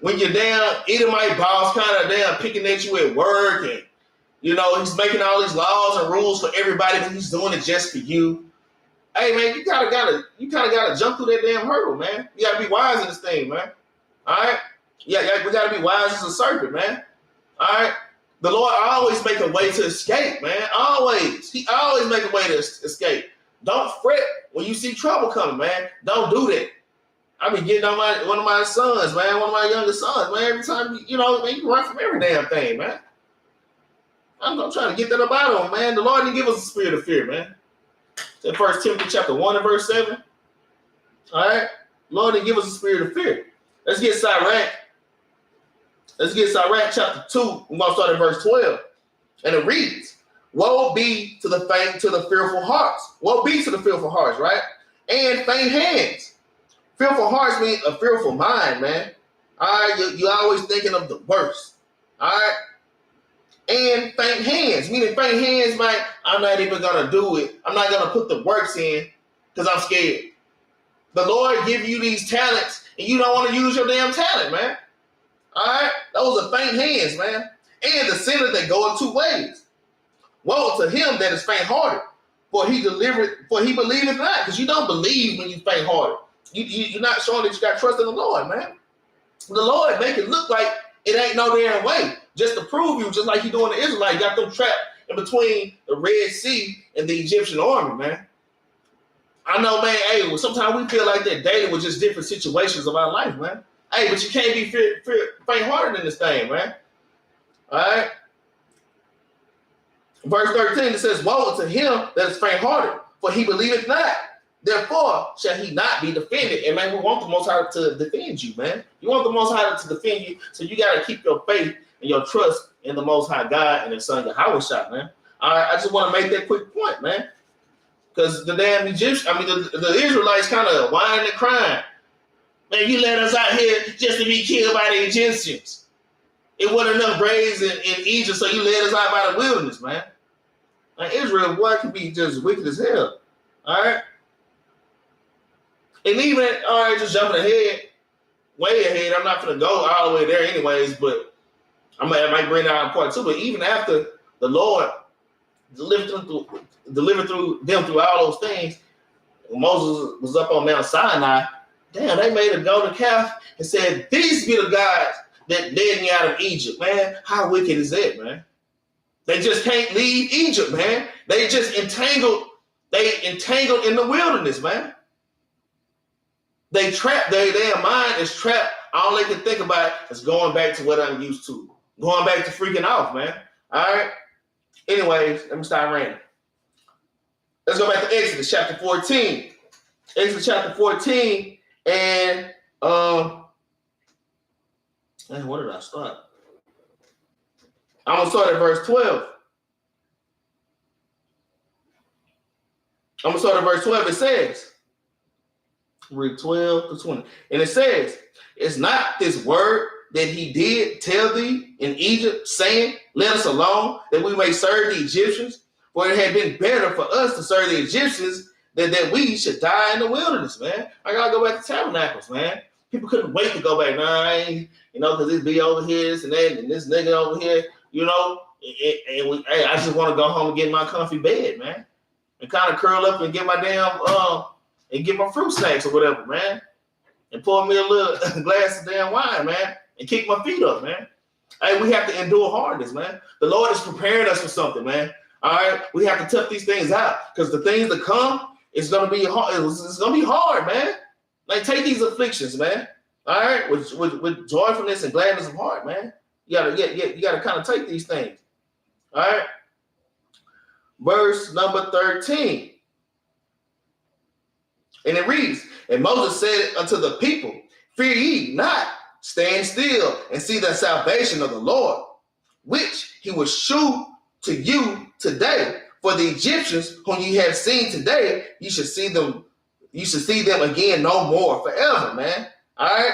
when your damn Edomite boss kind of damn picking at you at work, and you know he's making all these laws and rules for everybody, but he's doing it just for you. Hey man, you kind of gotta jump through that damn hurdle, man. You gotta be wise in this thing, man. All right, yeah, we gotta be wise as a serpent, man. All right, the Lord always make a way to escape, man. Always, He always make a way to escape. Don't fret when you see trouble coming, man. Don't do that. I be getting on one of my sons, man, one of my youngest sons, man. Every time you run from every damn thing, man. I'm trying to get that about him, man. The Lord didn't give us a spirit of fear, man. In 1 Timothy chapter 1 and verse 7. All right. Lord didn't give us a spirit of fear. Let's get Sirach. Let's get Sirach chapter 2. We're going to start at verse 12. And it reads, woe be to the fearful hearts. Woe be to the fearful hearts, right? And faint hands. Fearful hearts mean a fearful mind, man. All right. You're always thinking of the worst. All right. And faint hands, meaning faint hands, man, I'm not even going to do it. I'm not going to put the works in because I'm scared. The Lord give you these talents and you don't want to use your damn talent, man. All right? Those are faint hands, man. And the sinner that go in two ways. Woe to him that is faint-hearted, for he believeth not, because you don't believe when you faint-hearted. You're not showing that you got trust in the Lord, man. The Lord make it look like it ain't no damn way. Just to prove you, just like you doing the Israelites, got them trapped in between the Red Sea and the Egyptian army, man. I know, man, hey, sometimes we feel like that daily with just different situations of our life, man. Hey, but you can't be faint-hearted in this thing, man. All right? Verse 13, it says, woe to him that is faint-hearted, for he believeth not. Therefore shall he not be defended. And man, we want the Most High to defend you, man. You want the Most High to defend you, so you got to keep your faith and your trust in the Most High God and His Son Yahweh, man. All right, I just want to make that quick point, man. Because the damn the Israelites kind of whining and crying. Man, you let us out here just to be killed by the Egyptians. It wasn't enough graves in Egypt, so you led us out by the wilderness, man. Like Israel, boy, can be just wicked as hell. All right. And even, all right, just jumping ahead, way ahead. I'm not going to go all the way there anyways, but I might bring that out part two. But even after the Lord delivered them through all those things, when Moses was up on Mount Sinai, damn, they made a golden calf and said, these be the gods that led me out of Egypt, man. How wicked is that, man? They just can't leave Egypt, man. They just entangled in the wilderness, man. They trapped, their mind is trapped. All they can think about is going back to what I'm used to. Going back to freaking off, man. All right? Anyways, let me start ranting. Let's go back to Exodus chapter 14. Exodus chapter 14 and man, where did I start? I'm going to start at verse 12. I'm going to start at verse 12. It says, read 12 to 20. And it says, it's not this word that he did tell thee in Egypt, saying, let us alone, that we may serve the Egyptians. For it had been better for us to serve the Egyptians than that we should die in the wilderness, man. I got to go back to tabernacles, man. People couldn't wait to go back. Nah, I ain't, because this be over here, this and that, and this nigga over here, I just want to go home and get in my comfy bed, man. And kind of curl up and get my damn, and get my fruit snacks or whatever, man. And pour me a little glass of damn wine, man. And kick my feet up, man. Hey, we have to endure hardness, man. The Lord is preparing us for something, man. All right? We have to tough these things out. Because the things that come, it's going to be hard. It's going to be hard, man. Like, take these afflictions, man. All right? With joyfulness and gladness of heart, man. You gotta kind of take these things. All right? Verse number 13. And it reads, and Moses said unto the people, Fear ye not, stand still and see the salvation of the Lord, which he will shew to you today. For the Egyptians whom ye have seen today, you should see them again no more forever, man. All right?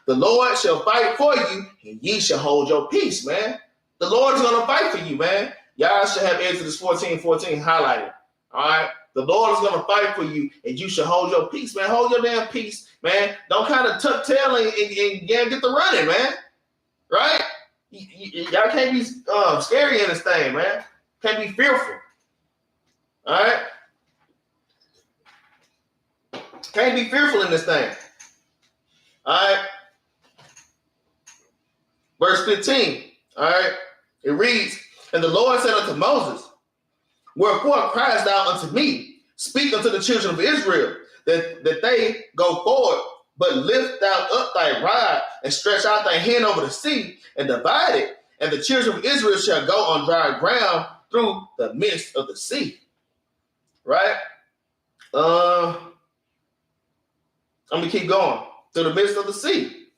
The Lord shall fight for you, and ye shall hold your peace, man. The Lord is going to fight for you, man. Y'all should have Exodus 14:14 highlighted. All right? The Lord is going to fight for you, and you should hold your peace, man. Hold your damn peace, man. Don't kind of tuck tail and get the running, man. Right? Y'all can't be scary in this thing, man. Can't be fearful. All right? Can't be fearful in this thing. All right? Verse 15. All right? It reads, and the Lord said unto Moses, wherefore criest thou unto me? Speak unto the children of Israel, that they go forward, but lift thou up thy rod, and stretch out thy hand over the sea, and divide it, and the children of Israel shall go on dry ground through the midst of the sea. Right? I'm going to keep going. Through the midst of the sea.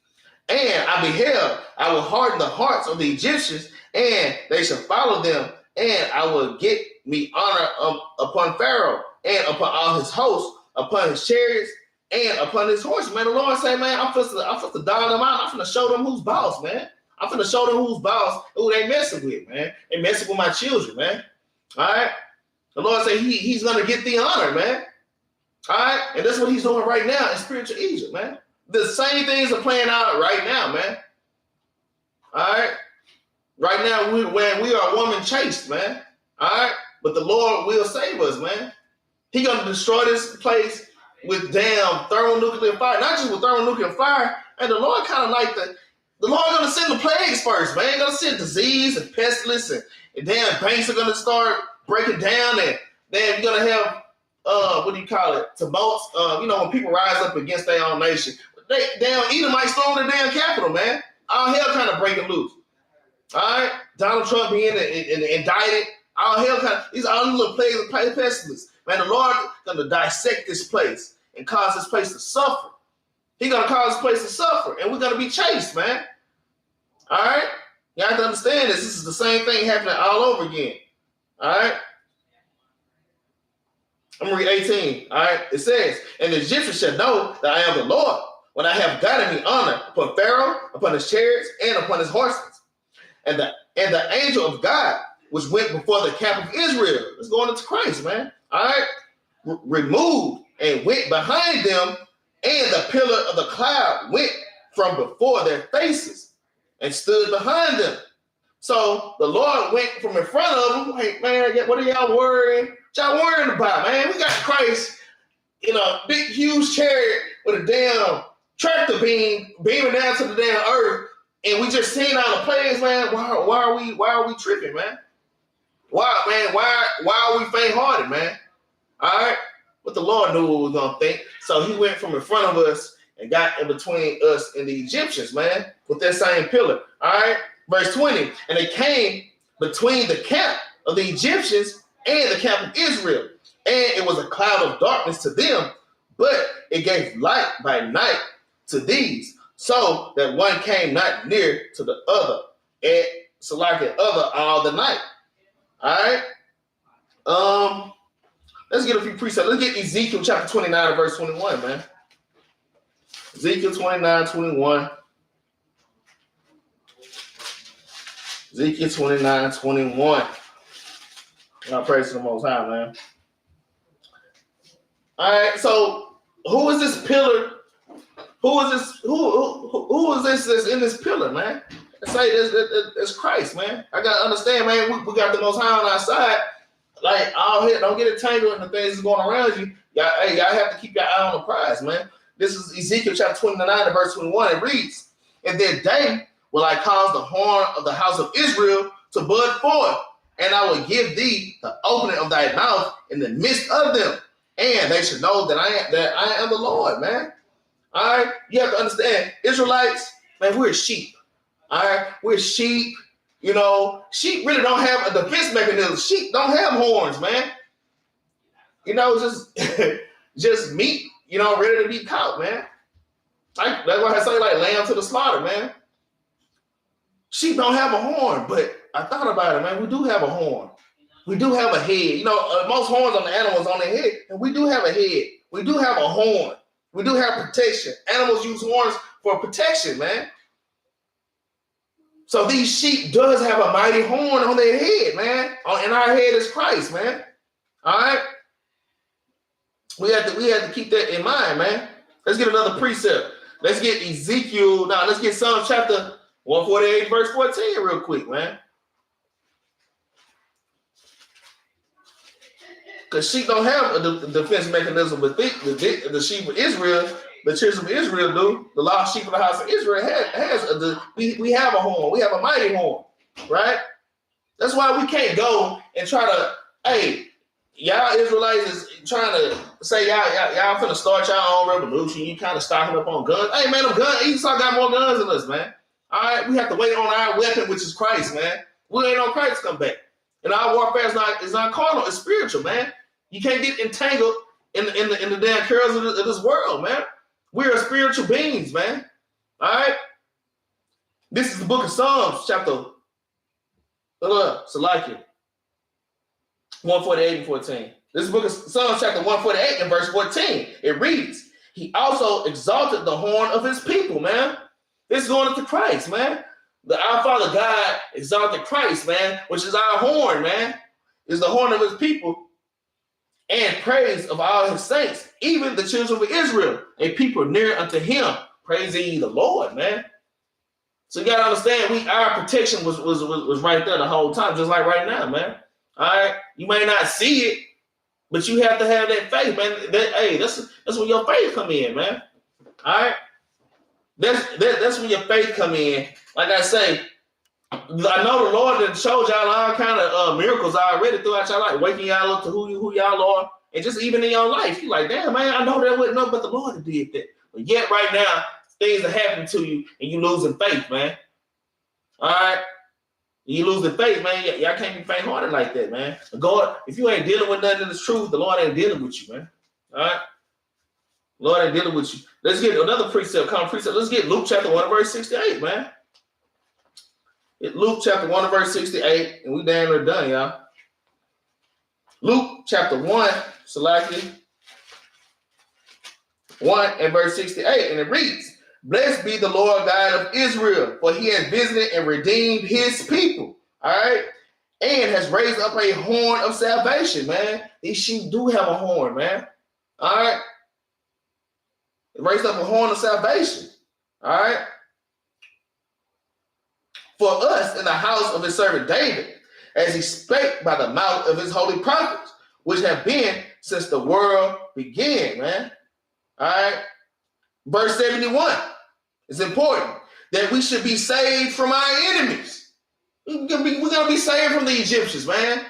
And I beheld, I will harden the hearts of the Egyptians, and they shall follow them, and I will get me honor upon Pharaoh, and upon all his hosts, upon his chariots, and upon his horses. Man, the Lord say, man, I'm supposed to dial them out. I'm finna show them who's boss, man. I'm finna show them who's boss, who they messing with, man. They messing with my children, man. All right? The Lord say he's going to get the honor, man. All right? And that's what he's doing right now in spiritual Egypt, man. The same things are playing out right now, man. All right? Right now, we are woman chased, man. All right? But the Lord will save us, man. He's going to destroy this place with damn thermonuclear fire. Not just with thermonuclear fire. And the Lord kind of like the Lord going to send the plagues first, man. He's going to send disease and pestilence, and damn banks are going to start breaking down, and then you're going to have what do you call it? Tumults. When people rise up against their own nation, they damn Edomites storm the damn capital, man. All hell kind of breaking loose. All right, Donald Trump being indicted. All hell kind of these are little plagues of pestilence. Man, the Lord gonna dissect this place and cause this place to suffer. He's gonna cause this place to suffer, and we're gonna be chased, man. All right, you have to understand this. This is the same thing happening all over again. All right. I'm going to read 18. All right. It says, and the Egyptians shall know that I am the Lord when I have gotten me honor upon Pharaoh, upon his chariots, and upon his horses. And the angel of God, which went before the Capt of Israel, let's go into Christ, man. All right. Removed and went behind them, and the pillar of the cloud went from before their faces and stood behind them. So the Lord went from in front of them. Hey, man, what are y'all worrying? What y'all worrying about, man? We got Christ in a big, huge chariot with a damn tractor beaming down to the damn earth, and we just seen all the plagues, man. Why are we tripping, man? Why are we faint-hearted, man? All right? But the Lord knew what we were gonna think. So he went from in front of us and got in between us and the Egyptians, man, with that same pillar. All right? Verse 20, and they came between the camp of the Egyptians and the camp of Israel. And it was a cloud of darkness to them, but it gave light by night to these, so that one came not near to the other, and so like the other all the night. All right. Let's get a few precepts. Let's get Ezekiel chapter 29 and verse 21, man. Ezekiel 29:21. Ezekiel 29:21. God praise to the Most High, man. All right, so who is this pillar? Who is this? Who is this that's in this pillar, man? Say it's Christ, man. I gotta understand, man. We got the Most High on our side. Like all here, don't get it tangled in the things that's going around you. Y'all have to keep your eye on the prize, man. This is Ezekiel chapter 29 and verse 21. It reads, "In that day will I cause the horn of the house of Israel to bud forth, and I will give thee the opening of thy mouth in the midst of them, and they should know that I am the Lord," man. All right, you have to understand, Israelites, man, we're sheep. All right, we're sheep. You know, sheep really don't have a defense mechanism. Sheep don't have horns, man. You know, just meat, ready to be caught, man. Like, that's why I say, like, lamb to the slaughter, man. Sheep don't have a horn, but I thought about it, man. We do have a horn. We do have a head. You know, most horns on the animals on their head, and we do have a head. We do have a horn. We do have protection. Animals use horns for protection, man. So these sheep does have a mighty horn on their head, man. And our head is Christ, man. All right? We have to keep that in mind, man. Let's get another precept. Let's get Ezekiel. Now, let's get Psalm chapter 148, verse 14 real quick, man. Because sheep don't have a defense mechanism, but the sheep of Israel, the children of Israel do. The lost sheep of the house of Israel we have a horn. We have a mighty horn, right? That's why we can't go and try to, hey, y'all Israelites is trying to say y'all finna start your own revolution. You kind of stocking up on guns. Hey, man, them guns, Esau got more guns than us, man. All right, we have to wait on our weapon, which is Christ, man. We ain't on Christ to come back. And our warfare is not carnal, it's spiritual, man. You can't get entangled in the damn cares of this world, man. We are spiritual beings, man. All right? This is the book of Psalms, chapter, Salakia, 148 and 14. This is the book of Psalms, chapter 148 and verse 14. It reads, he also exalted the horn of his people, man. This is going into Christ, man. Our Father God exalted Christ, man, which is our horn, man. Is the horn of his people and praise of all his saints, even the children of Israel, a people near unto him. Praise ye the Lord, man. So you got to understand, our protection was right there the whole time, just like right now, man. All right? You may not see it, but you have to have that faith, man. That's when your faith come in, man. All right? That's when your faith come in. Like I say, I know the Lord has showed y'all all kind of miracles already throughout your life, waking y'all up to who y'all are, and just even in your life, you're like, damn, man, I know that wasn't nothing but the Lord that did that. But yet right now, things are happening to you, and you losing faith, man. All right? You losing faith, man. Y'all can't be faint-hearted like that, man. God, if you ain't dealing with nothing in the truth, the Lord ain't dealing with you, man. All right? Lord ain't dealing with you. Let's get another precept, common precept. Let's get Luke chapter 1, verse 68, man. Luke chapter 1 verse 68, and we damn near done, y'all. Luke chapter 1, Salaki, 1 and verse 68, and it reads, blessed be the Lord God of Israel, for he has visited and redeemed his people, all right? And has raised up a horn of salvation, man. These sheep do have a horn, man, all right? Raised up a horn of salvation, all right? For us in the house of his servant David, as he spake by the mouth of his holy prophets, which have been since the world began, man. All right. Verse 71 is important that we should be saved from our enemies. We're gonna be saved from the Egyptians, man.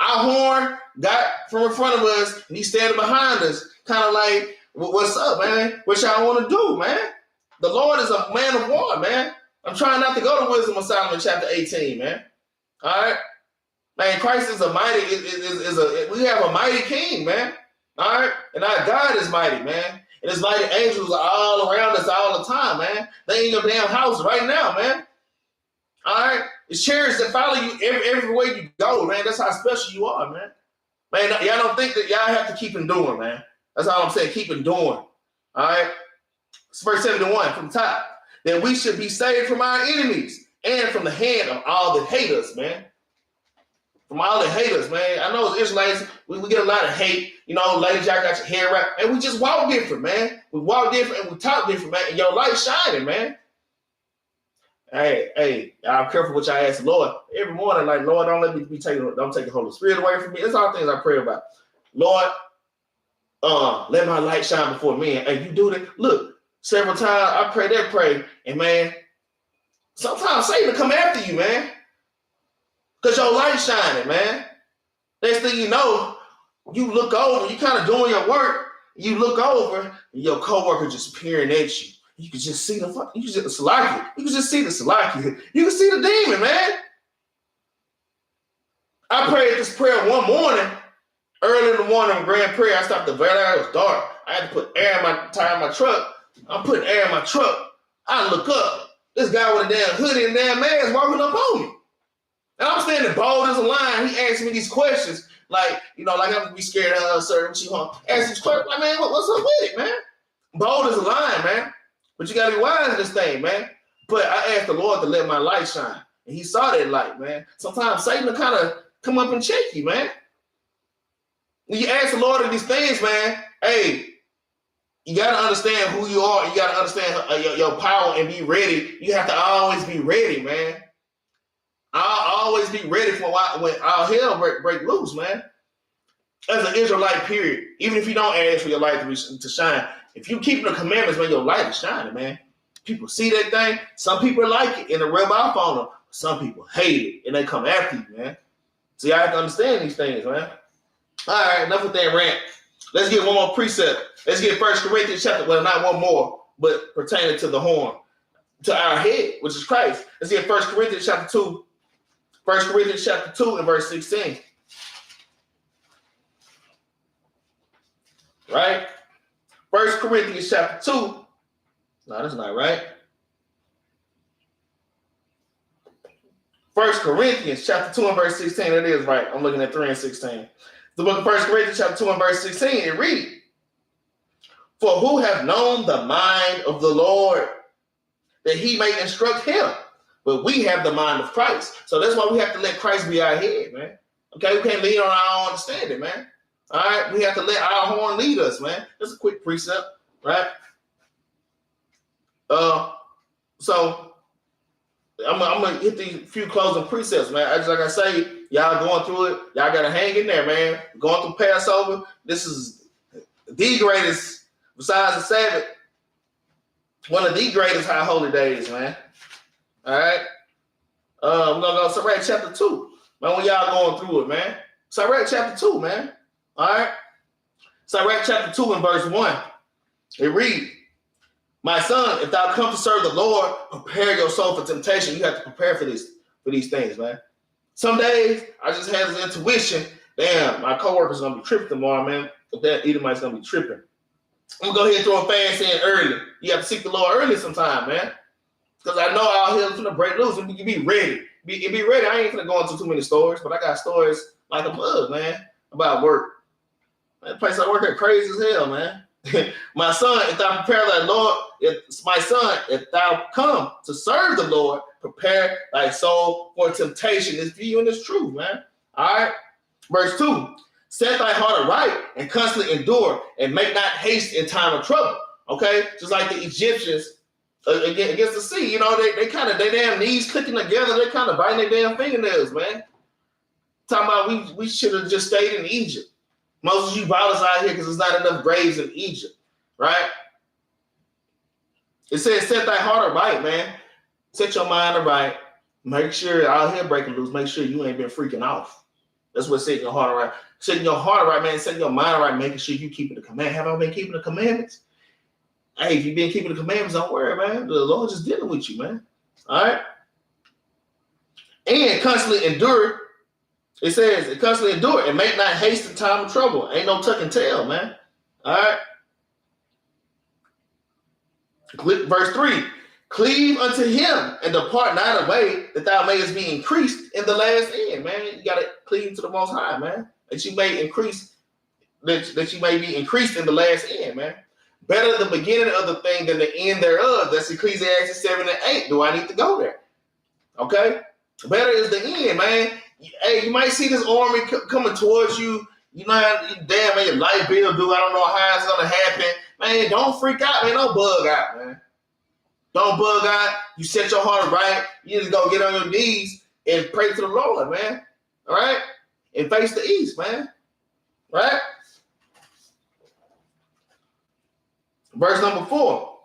Our horn got from in front of us, and he's standing behind us, kind of like, what's up, man? What y'all want to do, man? The Lord is a man of war, man. I'm trying not to go to Wisdom of Solomon chapter 18, man. All right? Man, Christ is we have a mighty king, man. All right? And our God is mighty, man. And his mighty angels are all around us all the time, man. They in your damn house right now, man. All right? It's chariots that follow you everywhere you go, man. That's how special you are, man. Man, y'all don't think that y'all have to keep enduring, man. That's all I'm saying. Keep enduring. All right? It's verse 71 from the top. That we should be saved from our enemies and from the hand of all that hate us, man. From all that hate us, man. I know as Israelites, we get a lot of hate. You know, ladies, y'all got your hair wrapped. And we just walk different, man. We walk different and we talk different, man. And your light shining, man. Hey, I'm careful what y'all ask the Lord. Every morning, like, Lord, don't let me be don't take the Holy Spirit away from me. It's all things I pray about. Lord, let my light shine before men. And you do that. Look. Several times I pray, and man, sometimes Satan will come after you, man, because your light's shining, man. Next thing you know, you look over, you kind of doing your work, you look over, and your coworker just peering at you. You can just see the Salaki. You can just see the Salaki. You can see the demon, man. I prayed this prayer one morning, early in the morning, grand prayer. I stopped the very, it was dark. I had to put air in my tire in my truck. I'm putting air in my truck. I look up. This guy with a damn hoodie and damn mask walking up on me. And I'm standing bold as a lion. He asked me these questions. Like, like I'm gonna be scared of sir. She ask these questions. Like, man, what's up with it, man? Bold as a lion, man. But you gotta be wise in this thing, man. But I asked the Lord to let my light shine. And he saw that light, man. Sometimes Satan will kind of come up and check you, man. When you ask the Lord of these things, man, hey, you got to understand who you are. You got to understand your power and be ready. You have to always be ready, man. I'll always be ready for when our hell break loose, man. As an Israelite, period. Even if you don't ask for your light to shine, if you keep the commandments, man, your light is shining, man. People see that thing. Some people like it and they rub off on them. Some people hate it and they come after you, man. So you have to understand these things, man. All right, enough with that rant. Let's get one more precept. Let's get 1 Corinthians chapter, well, not one more, but pertaining to the horn, to our head, which is Christ. Let's get 1 Corinthians chapter 2. 1 Corinthians chapter 2 and verse 16. Right? 1 Corinthians chapter 2. No, that's not right. 1 Corinthians chapter 2 and verse 16. It is right. I'm looking at 3 and 16. The book of 1 Corinthians chapter 2 and verse 16. It reads, for who have known the mind of the Lord, that he may instruct him? But we have the mind of Christ. So that's why we have to let Christ be our head, man. Okay, we can't lean on our own understanding, man. All right, we have to let our horn lead us, man. That's a quick precept, right? So I'm gonna hit these few closing precepts, man. Like I say, y'all going through it. Y'all gotta hang in there, man. Going through Passover. This is the greatest, besides the Sabbath, one of the greatest high holy days, man. All right. We're gonna go Sirach chapter 2. Man, when y'all going through it, man. Sirach chapter 2, man. All right. Sirach chapter 2 and verse 1. It reads, my son, if thou come to serve the Lord, prepare your soul for temptation. You have to prepare for these things, man. Some days I just had this intuition, damn, my coworker's gonna be tripping tomorrow, man. If that Edomite's gonna be tripping. I'm gonna go ahead and throw a fast in early. You have to seek the Lord early sometime, man. Because I know out here is gonna break loose and you be ready. Be ready. I ain't gonna go into too many stories, but I got stories like a mug, man, about work. That place I work at crazy as hell, man. My son, if thou prepare thy Lord, if thou come to serve the Lord, prepare thy soul for temptation. It's view and it's true, man. All right. Verse 2. Set thy heart aright and constantly endure and make not haste in time of trouble. Okay? Just like the Egyptians against the sea, they damn knees clicking together, they kind of biting their damn fingernails, man. Talking about we should have just stayed in Egypt. Most of you violence out here because there's not enough graves in Egypt, right? It says, set thy heart aright, man. Set your mind aright. Make sure out here breaking loose. Make sure you ain't been freaking off. That's what setting your heart aright. Setting your heart aright, man. Setting your mind aright. Making sure you keeping the command. Have I been keeping the commandments? Hey, if you've been keeping the commandments, don't worry, man. The Lord just dealing with you, man. All right? And constantly endure. It says, constantly endure and make not haste in time of trouble. Ain't no tuck and tail, man. All right. Verse 3. Cleave unto him and depart not away, that thou mayest be increased in the last end, man. You got to cleave to the Most High, man. That you may increase, that you may be increased in the last end, man. Better the beginning of the thing than the end thereof. That's Ecclesiastes 7 and 8. Do I need to go there? Okay. Better is the end, man. Hey, you might see this army coming towards you. You know, damn, man, your light bill due. I don't know how it's gonna happen, man. Don't freak out, man. Don't bug out, man. Don't bug out. You set your heart right. You just go get on your knees and pray to the Lord, man. All right, and face the east, man. Right. Verse number 4.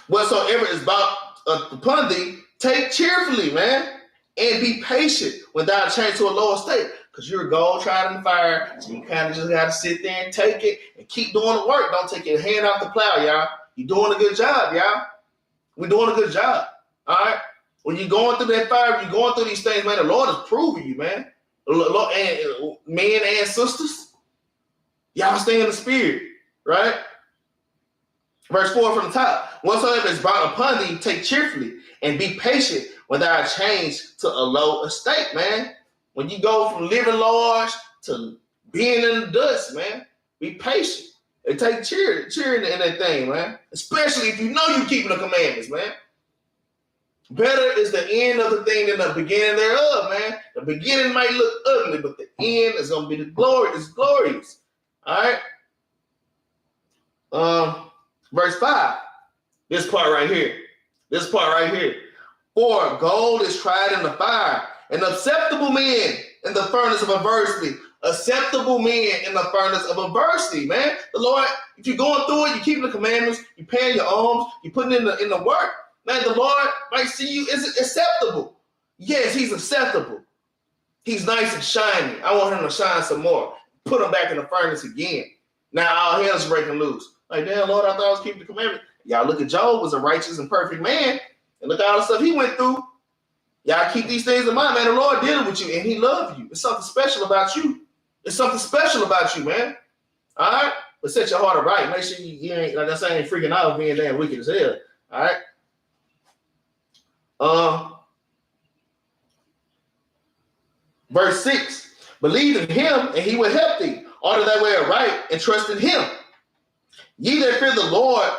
Whatsoever is brought upon thee, take cheerfully, man. And be patient when thou change to a lower state. Because you're a gold tried in the fire. So you kind of just got to sit there and take it and keep doing the work. Don't take your hand off the plow, y'all. You're doing a good job, y'all. We're doing a good job. All right? When you're going through that fire, you're going through these things, man, the Lord is proving you, man. Lord, and men and sisters, y'all stay in the spirit, right? Verse 4 from the top. Whatsoever is brought upon thee, take cheerfully, and be patient when thou art changed to a low estate, man. When you go from living large to being in the dust, man, be patient. And take cheer in that thing, man. Especially if you know you're keeping the commandments, man. Better is the end of the thing than the beginning thereof, man. The beginning might look ugly, but the end is going to be the glory. It's glorious. All right. Verse 5. This part right here. For gold is tried in the fire, and acceptable men in the furnace of adversity. Acceptable men in the furnace of adversity, man. The Lord, if you're going through it, you're keeping the commandments, you're paying your alms, you're putting in the work, man, the Lord might see you as acceptable. Yes, he's acceptable. He's nice and shiny. I want him to shine some more. Put him back in the furnace again. Now all hell's breaking loose. Like, damn, Lord, I thought I was keeping the commandment. Y'all look at Job, was a righteous and perfect man. And look at all the stuff he went through. Y'all keep these things in mind, man. The Lord dealing with you, and he loved you. It's something special about you. It's something special about you, man. All right? But set your heart right. Make sure you ain't, like I say, ain't freaking out being damn wicked as hell. All right? Verse 6. Believe in him, and he will help thee. Order thy way right, and trust in him. Ye that fear the Lord,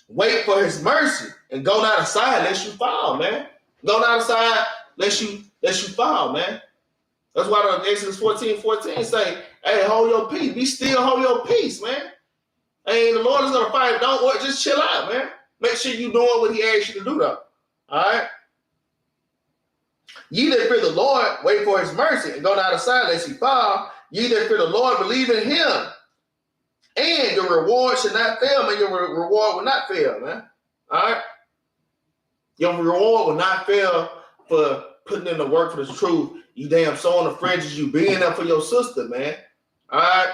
wait for his mercy, and go not aside lest you fall, man. Go not aside lest you fall, man. That's why the Exodus 14:14 say, hey, hold your peace. Be still, hold your peace, man. Hey, the Lord is going to fight. Don't worry, just chill out, man. Make sure you're doing what he asked you to do, though. All right? Ye that fear the Lord, wait for his mercy, and go not aside lest you fall. Ye that fear the Lord, believe in him. And your reward should not fail, man. Your reward will not fail, man. All right? Your reward will not fail for putting in the work for this truth. You damn sewing the fringes, you being there for your sister, man. All right?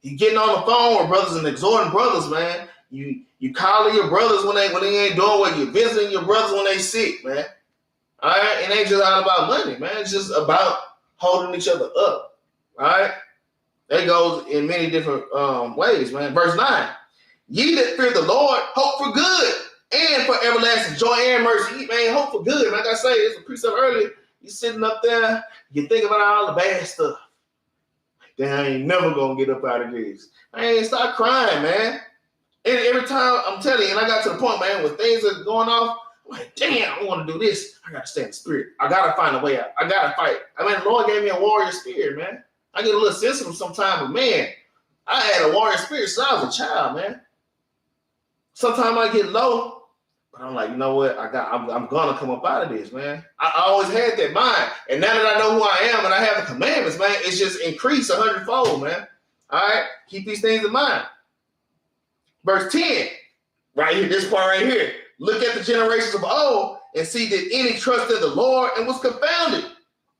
You getting on the phone with brothers and exhorting brothers, man. You calling your brothers when they ain't doing what you're visiting your brothers when they sick, man. All right? It ain't just all about money, man. It's just about holding each other up. All right? That goes in many different ways, man. Verse 9. Ye that fear the Lord, hope for good and for everlasting joy and mercy. Man, hope for good. Like I say, it's a precept earlier. You sitting up there, you think about all the bad stuff. Then I ain't never gonna get up out of this. I ain't start crying, man. And every time I'm telling you, and I got to the point, man, when things are going off, I'm like, damn, I want to do this. I gotta stay in the spirit. I gotta find a way out. I gotta fight. I mean, the Lord gave me a warrior spirit, man. I get a little sensitive sometimes, but man, I had a warrior spirit since I was a child, man. Sometimes I get low, but I'm like, you know what? I'm gonna come up out of this, man. I always had that mind, and now that I know who I am and I have the commandments, man, it's just increased 100-fold, man. All right, keep these things in mind. Verse 10, right here, this part right here. Look at the generations of old and see did any trust in the Lord and was confounded,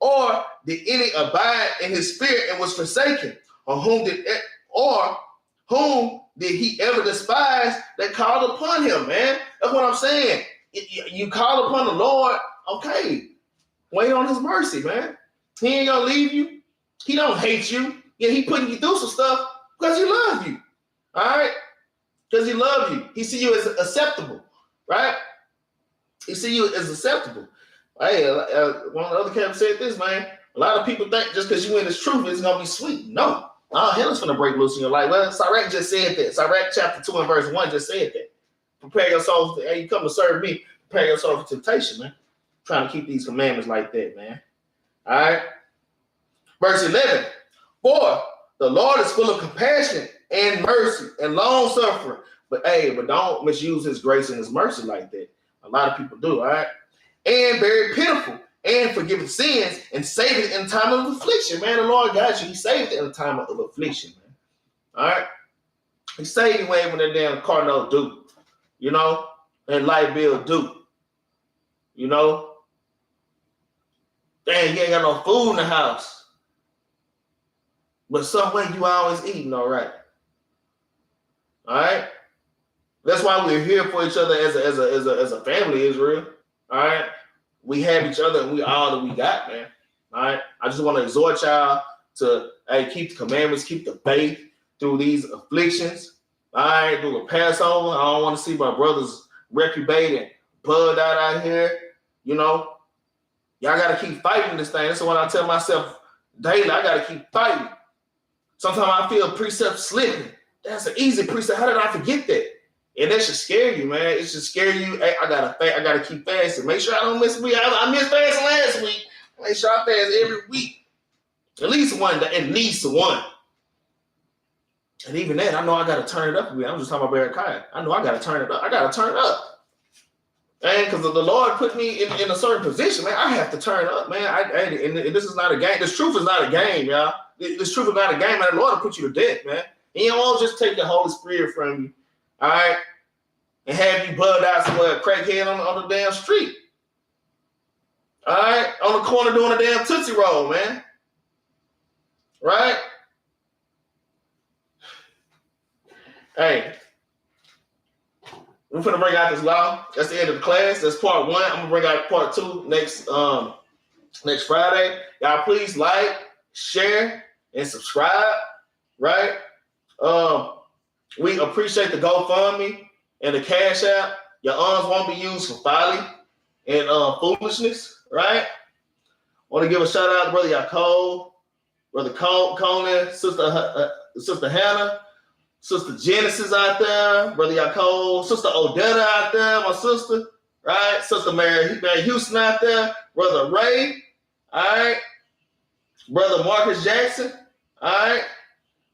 or did any abide in his spirit and was forsaken, or whom did he ever despise that called upon him, man? That's what I'm saying. You call upon the Lord, okay, wait on his mercy, man. He ain't gonna leave you. He don't hate you. Yeah, he putting you through some stuff because he loves you, all right? Because he loves you. He see you as acceptable, right? He see you as acceptable. Hey, one of the other Capt said this, man. A lot of people think just because you in this truth, it's gonna be sweet. No. Oh, hell is gonna break loose in your life. Well, Sirach just said that. Sirach chapter 2 and verse 1 just said that. Prepare your souls. Hey, you come to serve me. Prepare your soul for temptation, man. Trying to keep these commandments like that, man. All right. Verse 11. For the Lord is full of compassion and mercy and long suffering. But don't misuse his grace and his mercy like that. A lot of people do, all right? And very pitiful and forgiving sins and saving in time of affliction. Man, the Lord got you. He saved it in a time of affliction, man. All right? He saved you when that damn car note due. You know? That light bill due. You know? Dang, you ain't got no food in the house. But some way you always eating, all right? All right? That's why we're here for each other as a family, Israel. All right? We have each other and we all that we got, man. All right? I just want to exhort y'all to keep the commandments, keep the faith through these afflictions. I ain't do a Passover. I don't want to see my brothers reprobated, bugged out here. You know, y'all got to keep fighting this thing. That's what I tell myself daily. I got to keep fighting. Sometimes I feel precept slipping. That's an easy precept. How did I forget that? And that should scare you, man. It should scare you. Hey, I gotta keep fasting. Make sure I don't miss a week. I missed fasting last week. Make sure I fast every week. At least one. At least one. And even that, I know I gotta turn it up. I'm just talking about Berakaya. I know I gotta turn it up. I gotta turn it up. And because the Lord put me in a certain position, man, I have to turn up, man. And this is not a game. This truth is not a game, y'all. This truth is not a game, man. The Lord will put you to death, man. He won't just take the Holy Spirit from you, all right, and have you bugged out somewhere, crackhead on the damn street. All right, on the corner doing a damn Tootsie Roll, man. Right? Hey, we're gonna bring out this law. That's the end of the class. That's part 1. I'm gonna bring out part 2 next Friday. Y'all please like, share, and subscribe. Right? We appreciate the GoFundMe and the Cash App. Your arms won't be used for folly and foolishness. Right? Want to give a shout out to Brother Yaakov, Brother Conan, Sister Hannah. Sister Genesis out there, Brother Yaakov, Sister Odetta out there, my sister, right? Sister Mary Houston out there, Brother Ray, all right? Brother Marcus Jackson, all right?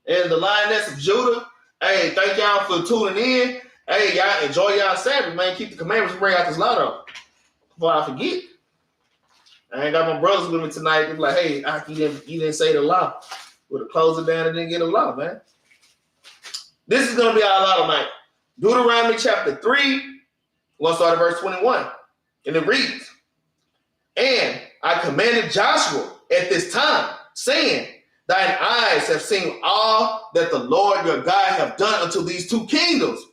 And the Lioness of Judah. Hey, thank y'all for tuning in. Hey, y'all enjoy y'all Sabbath, man. Keep the commandments, bring out this lotto before I forget. I ain't got my brothers with me tonight. They're like, hey, you didn't say the law. Would have closed it down and didn't get a law, man. This is going to be our law tonight. Deuteronomy chapter 3, we're going to start at verse 21. And it reads, and I commanded Joshua at this time, saying, thine eyes have seen all that the Lord your God have done unto these 2 kingdoms.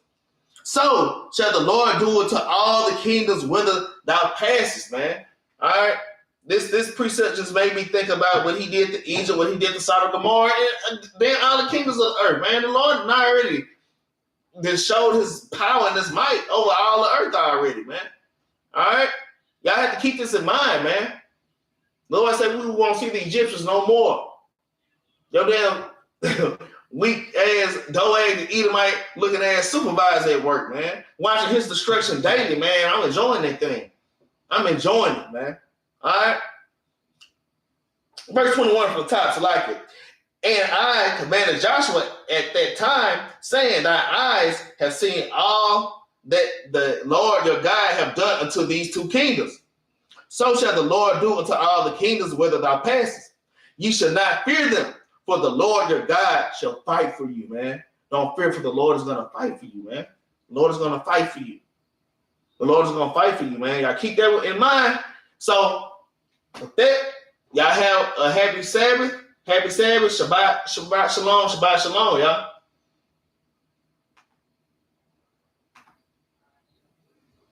So shall the Lord do unto all the kingdoms whither thou passest, man. All right. This precept just made me think about what he did to Egypt, what he did to Sodom and Gomorrah, and then all the kingdoms of the earth, man. The Lord already just showed his power and his might over all the earth already, man. All right? Y'all have to keep this in mind, man. The Lord said we won't see the Egyptians no more. Your damn weak ass, Doeg, Edomite looking ass supervisor at work, man. Watching his destruction daily, man. I'm enjoying that thing. I'm enjoying it, man. All right. Verse 21 from the top, so like it. And I commanded Joshua at that time, saying, thy eyes have seen all that the Lord your God have done unto these 2 kingdoms. So shall the Lord do unto all the kingdoms whither thou passest. Ye shall not fear them, for the Lord your God shall fight for you, man. Don't fear, for the Lord is going to fight for you, man. The Lord is going to fight for you. The Lord is going to fight for you, man. Y'all keep that in mind. So, with that, y'all have a happy Sabbath. Happy Sabbath. Shabbat shalom. Shabbat shalom, y'all.